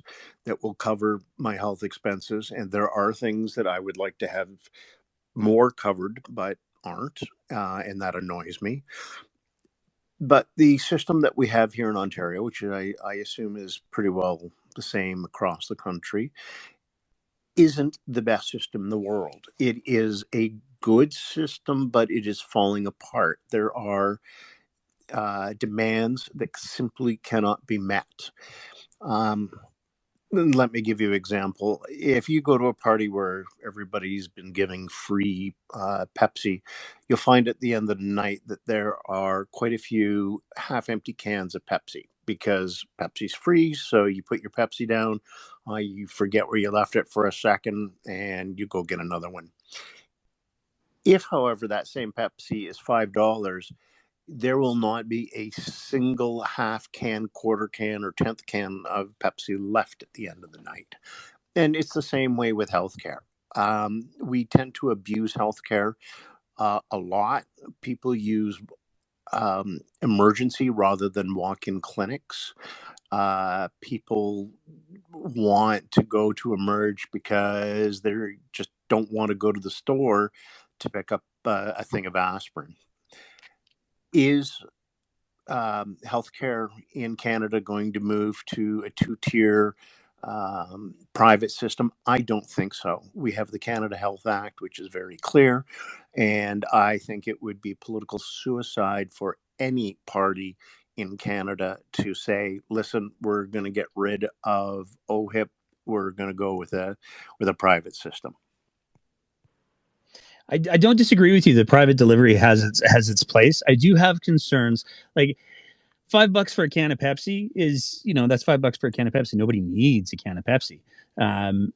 that will cover my health expenses. And there are things that I would like to have more covered, but aren't, and that annoys me. But the system that we have here in Ontario, which I assume is pretty well the same across the country, isn't the best system in the world. It is a good system, but it is falling apart. There are demands that simply cannot be met. Let me give you an example. If you go to a party where everybody's been giving free Pepsi, you'll find at the end of the night that there are quite a few half-empty cans of Pepsi because Pepsi's free. So you put your Pepsi down, you forget where you left it for a second, and you go get another one. If, however, that same Pepsi is $5, there will not be a single half can, quarter can, or 10th can of Pepsi left at the end of the night. And it's the same way with healthcare. We tend to abuse healthcare a lot. People use emergency rather than walk-in clinics. People want to go to Emerge because they just don't want to go to the store to pick up a thing of aspirin. Is healthcare in Canada going to move to a two-tier private system? I don't think so. We have the Canada Health Act, which is very clear, and I think it would be political suicide for any party in Canada to say, listen, we're going to get rid of OHIP. We're going to go with a private system. I don't disagree with you that private delivery has its place. I do have concerns. Like $5 for a can of Pepsi is, that's $5 for a can of Pepsi. Nobody needs a can of Pepsi.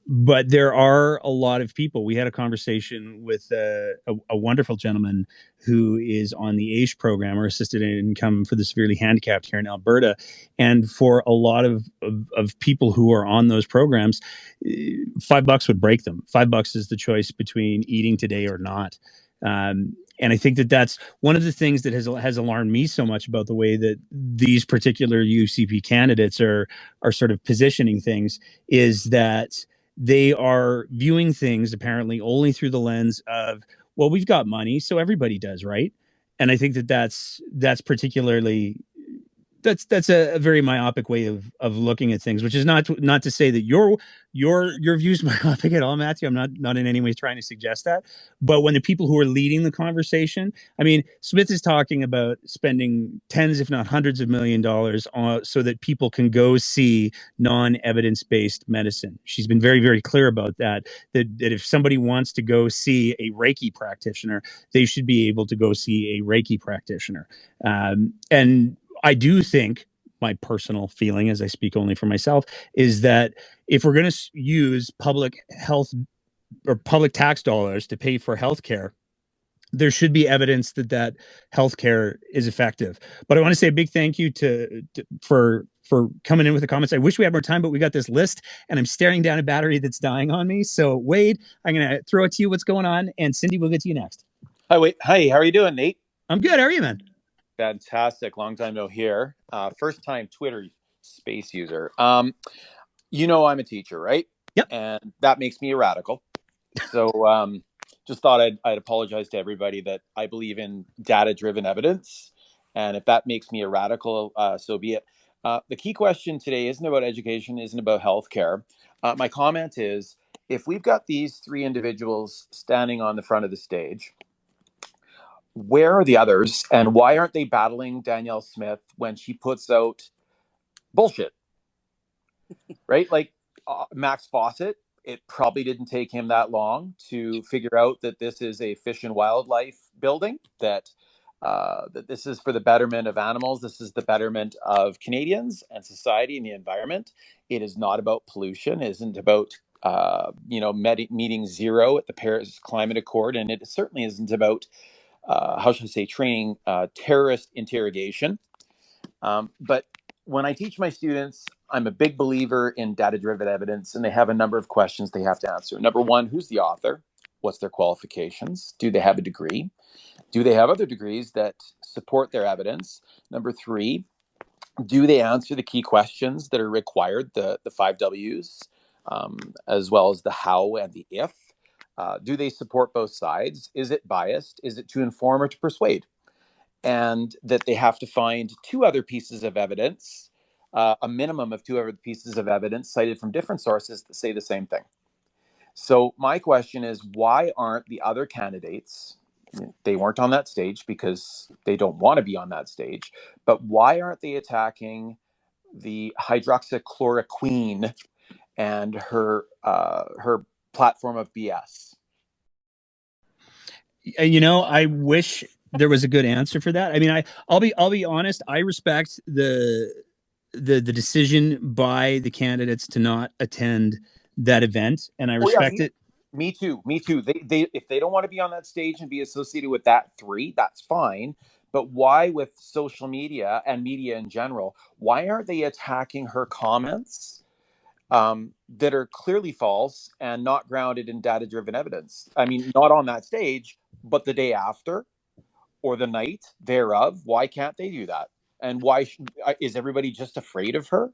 But there are a lot of people. We had a conversation with a wonderful gentleman who is on the AISH program, or assisted income for the severely handicapped, here in Alberta. And for a lot of people who are on those programs, $5 would break them. $5 is the choice between eating today or not. And I think that that's one of the things that has alarmed me so much about the way that these particular UCP candidates are sort of positioning things, is that they are viewing things apparently only through the lens of, well, we've got money, so everybody does, right? And I think that that's particularly that's a very myopic way of looking at things, which is not to say that your views myopic at all, Matthew. I'm not in any way trying to suggest that. But when the people who are leading the conversation, I mean, Smith is talking about spending tens, if not hundreds of $1 millions so that people can go see non-evidence-based medicine. She's been very, very clear about that if somebody wants to go see a Reiki practitioner, they should be able to go see a Reiki practitioner. And I do think my personal feeling, as I speak only for myself, is that if we're going to use public health or public tax dollars to pay for healthcare, there should be evidence that that healthcare is effective. But I want to say a big thank you for coming in with the comments. I wish we had more time, but we got this list, and I'm staring down a battery that's dying on me. So Wade, I'm going to throw it to you. What's going on? And Cindy, we'll get to you next. Hi, Wade. Hi, how are you doing, Nate? I'm good. How are you, man? Fantastic. Long time no hear. First time Twitter space user. You know I'm a teacher, right? Yep. And that makes me a radical. So just thought I'd apologize to everybody that I believe in data-driven evidence. And if that makes me a radical, so be it. The key question today isn't about education, isn't about healthcare. My comment is, if we've got these three individuals standing on the front of the stage, where are the others, and why aren't they battling Danielle Smith when she puts out bullshit? Right? Like Max Fawcett, it probably didn't take him that long to figure out that this is a fish and wildlife building, that this is for the betterment of animals. This is the betterment of Canadians and society and the environment. It is not about pollution. It isn't about meeting zero at the Paris Climate Accord, and it certainly isn't about how should I say, training terrorist interrogation. But when I teach my students, I'm a big believer in data-driven evidence, and they have a number of questions they have to answer. Number one, who's the author? What's their qualifications? Do they have a degree? Do they have other degrees that support their evidence? Number three, do they answer the key questions that are required, the 5 W's, as well as the how and the if? Do they support both sides? Is it biased? Is it to inform or to persuade? And that they have to find two other pieces of evidence, a minimum of two other pieces of evidence cited from different sources that say the same thing. So my question is, why aren't the other candidates, they weren't on that stage because they don't want to be on that stage, but why aren't they attacking the hydroxychloroquine and her platform of BS? I wish there was a good answer for that. I mean, I'll be honest. I respect the decision by the candidates to not attend that event, and I respect it. Me too. They if they don't want to be on that stage and be associated with that three, that's fine. But why, with social media and media in general, why aren't they attacking her comments that are clearly false and not grounded in data-driven evidence? I mean, not on that stage, but the day after or the night thereof. Why can't they do that? And why is everybody just afraid of her?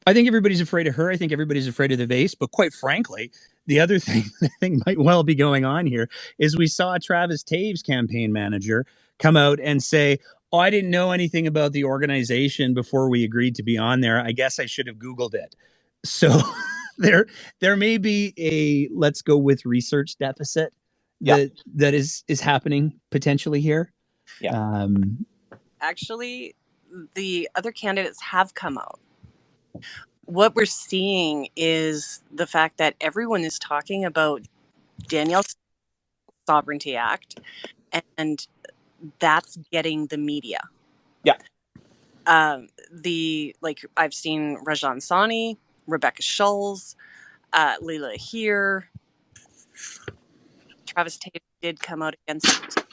I think everybody's afraid of her. I think everybody's afraid of the vase. But quite frankly, the other thing I think might well be going on here is we saw Travis Taves' campaign manager come out and say, "Oh, I didn't know anything about the organization before we agreed to be on there. I guess I should have Googled it." So there may be a let's go with research deficit that is happening potentially here. Yeah. Actually, the other candidates have come out. What we're seeing is the fact that everyone is talking about Danielle's Sovereignty Act, and that's getting the media. Yeah. I've seen Rajan Sani, Rebecca Schulz, Leila here. Travis Tate did come out against it.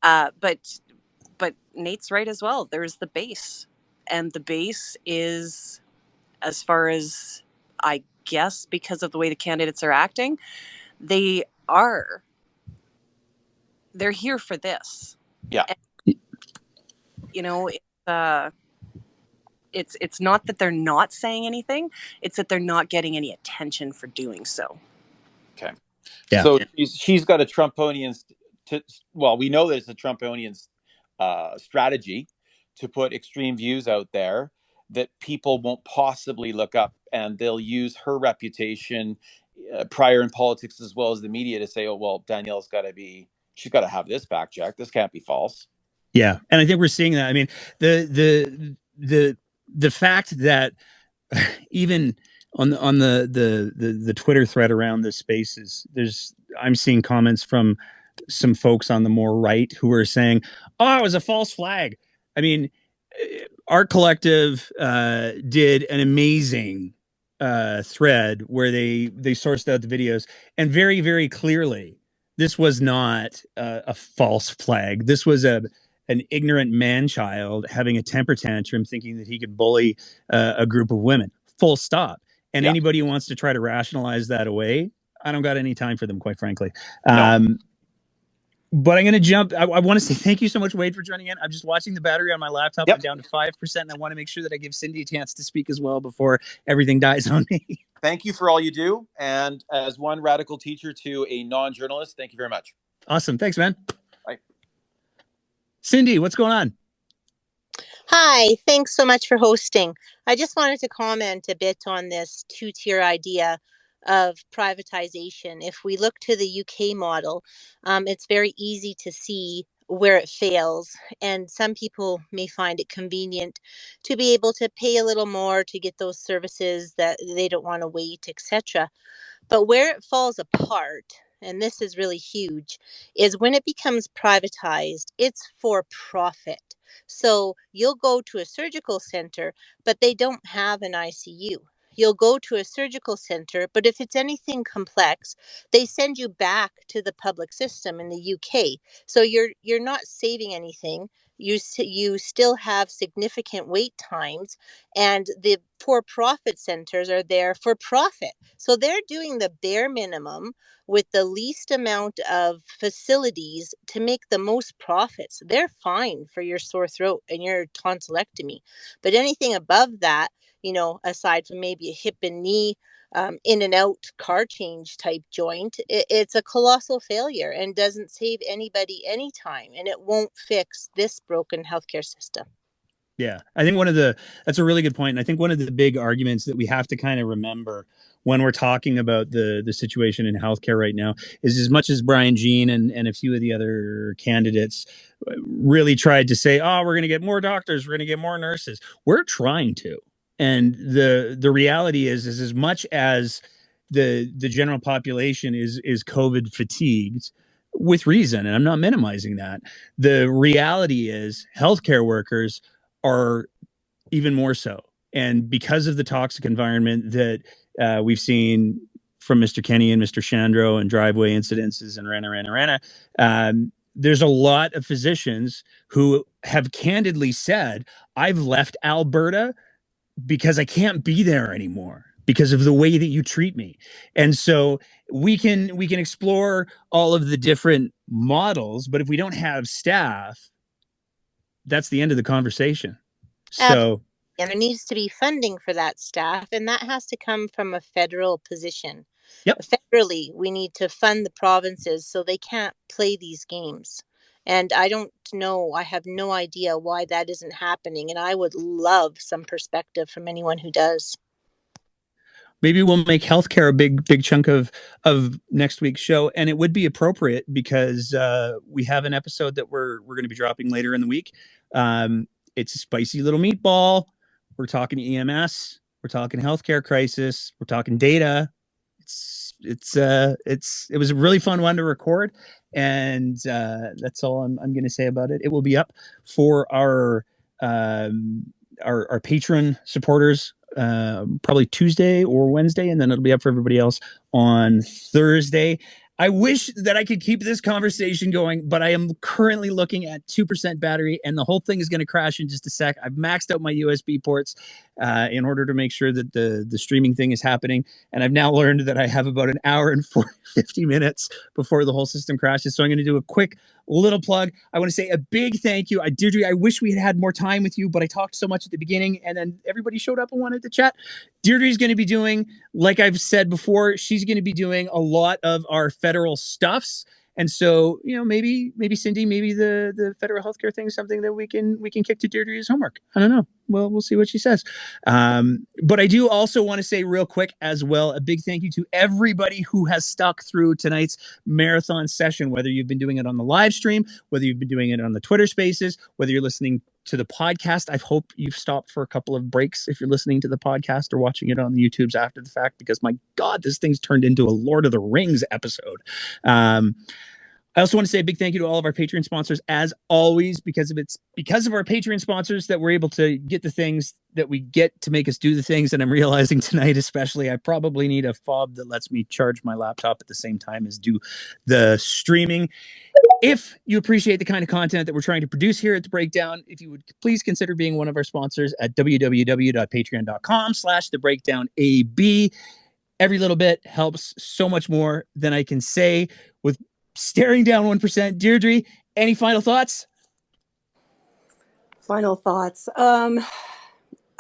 But Nate's right as well. There's the base. And the base is, as far as I guess, because of the way the candidates are acting, they're here for this. Yeah. And, it's not that they're not saying anything, it's that they're not getting any attention for doing so. Okay. Yeah. So she's got a Trumponian, we know that it's a Trumponian strategy to put extreme views out there that people won't possibly look up, and they'll use her reputation prior in politics as well as the media to say, "Oh, well, Danielle's she's got to have this fact checked. This can't be false." Yeah, and I think we're seeing that. I mean, the fact that even on the Twitter thread around this space I'm seeing comments from some folks on the more right who are saying, "Oh, it was a false flag." I mean, our collective did an amazing thread where they sourced out the videos, and very, very clearly, this was not a false flag. This was an ignorant man-child having a temper tantrum, thinking that he could bully a group of women. Full stop. And anybody who wants to try to rationalize that away, I don't got any time for them, quite frankly. No. But I'm going to jump. I want to say thank you so much, Wade, for joining in. I'm just watching the battery on my laptop. Yep. I'm down to 5%, and I want to make sure that I give Cindy a chance to speak as well before everything dies on me. Thank you for all you do. And as one radical teacher to a non-journalist, thank you very much. Awesome. Thanks, man. Bye. Cindy, what's going on? Hi, thanks so much for hosting. I just wanted to comment a bit on this two-tier idea of privatization. If we look to the UK model, it's very easy to see where it fails, and some people may find it convenient to be able to pay a little more to get those services that they don't want to wait, etc. But where it falls apart, and this is really huge, is when it becomes privatized, it's for profit. So you'll go to a surgical center, but they don't have an ICU. You'll go to a surgical center, but if it's anything complex, they send you back to the public system in the UK. So you're not saving anything. You still have significant wait times, and the for-profit centers are there for profit. So they're doing the bare minimum with the least amount of facilities to make the most profits. They're fine for your sore throat and your tonsillectomy. But anything above that, aside from maybe a hip and knee, in and out car change type joint, it's a colossal failure and doesn't save anybody any time, and it won't fix this broken healthcare system. Yeah, I think that's a really good point. And I think one of the big arguments that we have to kind of remember when we're talking about the situation in healthcare right now is, as much as Brian Jean and a few of the other candidates really tried to say, oh, we're going to get more doctors, we're going to get more nurses. We're trying to. And the reality is as much as the general population is COVID fatigued, with reason, and I'm not minimizing that, the reality is healthcare workers are even more so. And because of the toxic environment that we've seen from Mr. Kenny and Mr. Shandro and driveway incidences and rana, there's a lot of physicians who have candidly said, I've left Alberta because I can't be there anymore because of the way that you treat me. And so we can explore all of the different models, but if we don't have staff, that's the end of the conversation. So, and there needs to be funding for that staff, and that has to come from a federal position. Yep. Federally, we need to fund the provinces so they can't play these games. And I don't know, I have no idea why that isn't happening. And I would love some perspective from anyone who does. Maybe we'll make healthcare a big chunk of next week's show, and it would be appropriate because we have an episode that we're going to be dropping later in the week. It's a spicy little meatball. We're talking EMS. We're talking healthcare crisis. We're talking data. It was a really fun one to record, and that's all I'm going to say about it. It will be up for our patron supporters probably Tuesday or Wednesday, and then it'll be up for everybody else on Thursday. I wish that I could keep this conversation going, but I am currently looking at 2% battery, and the whole thing is going to crash in just a sec. I've maxed out my USB ports in order to make sure that the streaming thing is happening. And I've now learned that I have about an hour and 50 minutes before the whole system crashes. So I'm going to do a quick little plug. I want to say a big thank you. Deirdre, I wish we had more time with you, but I talked so much at the beginning, and then everybody showed up and wanted to chat. Deirdre is going to be doing, like I've said before, she's going to be doing a lot of our federal stuffs. And so, maybe Cindy, maybe the federal healthcare thing is something that we can kick to Deirdre's homework. I don't know. Well, we'll see what she says. But I do also want to say real quick as well, a big thank you to everybody who has stuck through tonight's marathon session, whether you've been doing it on the live stream, whether you've been doing it on the Twitter Spaces, whether you're listening to the podcast. I hope you've stopped for a couple of breaks if you're listening to the podcast or watching it on the YouTubes after the fact, because my God, this thing's turned into a Lord of the Rings episode. I also want to say a big thank you to all of our Patreon sponsors, as always, because of our Patreon sponsors that we're able to get the things that we get to make us do the things. And I'm realizing tonight, especially, I probably need a fob that lets me charge my laptop at the same time as do the streaming. If you appreciate the kind of content that we're trying to produce here at The Breakdown, if you would please consider being one of our sponsors at www.patreon.com/thebreakdownab. Every little bit helps so much more than I can say with staring down 1%. Deirdre, any final thoughts? Final thoughts. I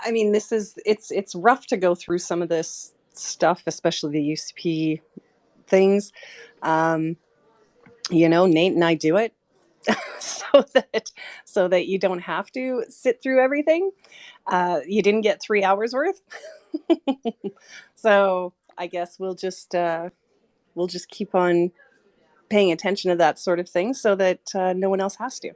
mean, it's rough to go through some of this stuff, especially the UCP things. You know, Nate and I do it so that you don't have to sit through everything. You didn't get 3 hours worth. So I guess we'll just keep on paying attention to that sort of thing so that no one else has to.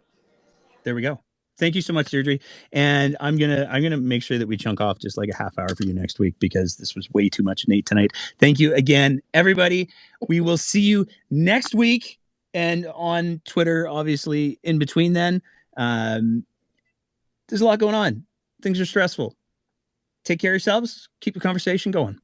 There we go. Thank you so much, Deirdre. And I'm gonna make sure that we chunk off just like a half hour for you next week, because this was way too much Nate tonight. Thank you again, everybody. We will see you next week, and on Twitter, obviously, in between then. There's a lot going on. Things are stressful. Take care of yourselves. Keep the conversation going.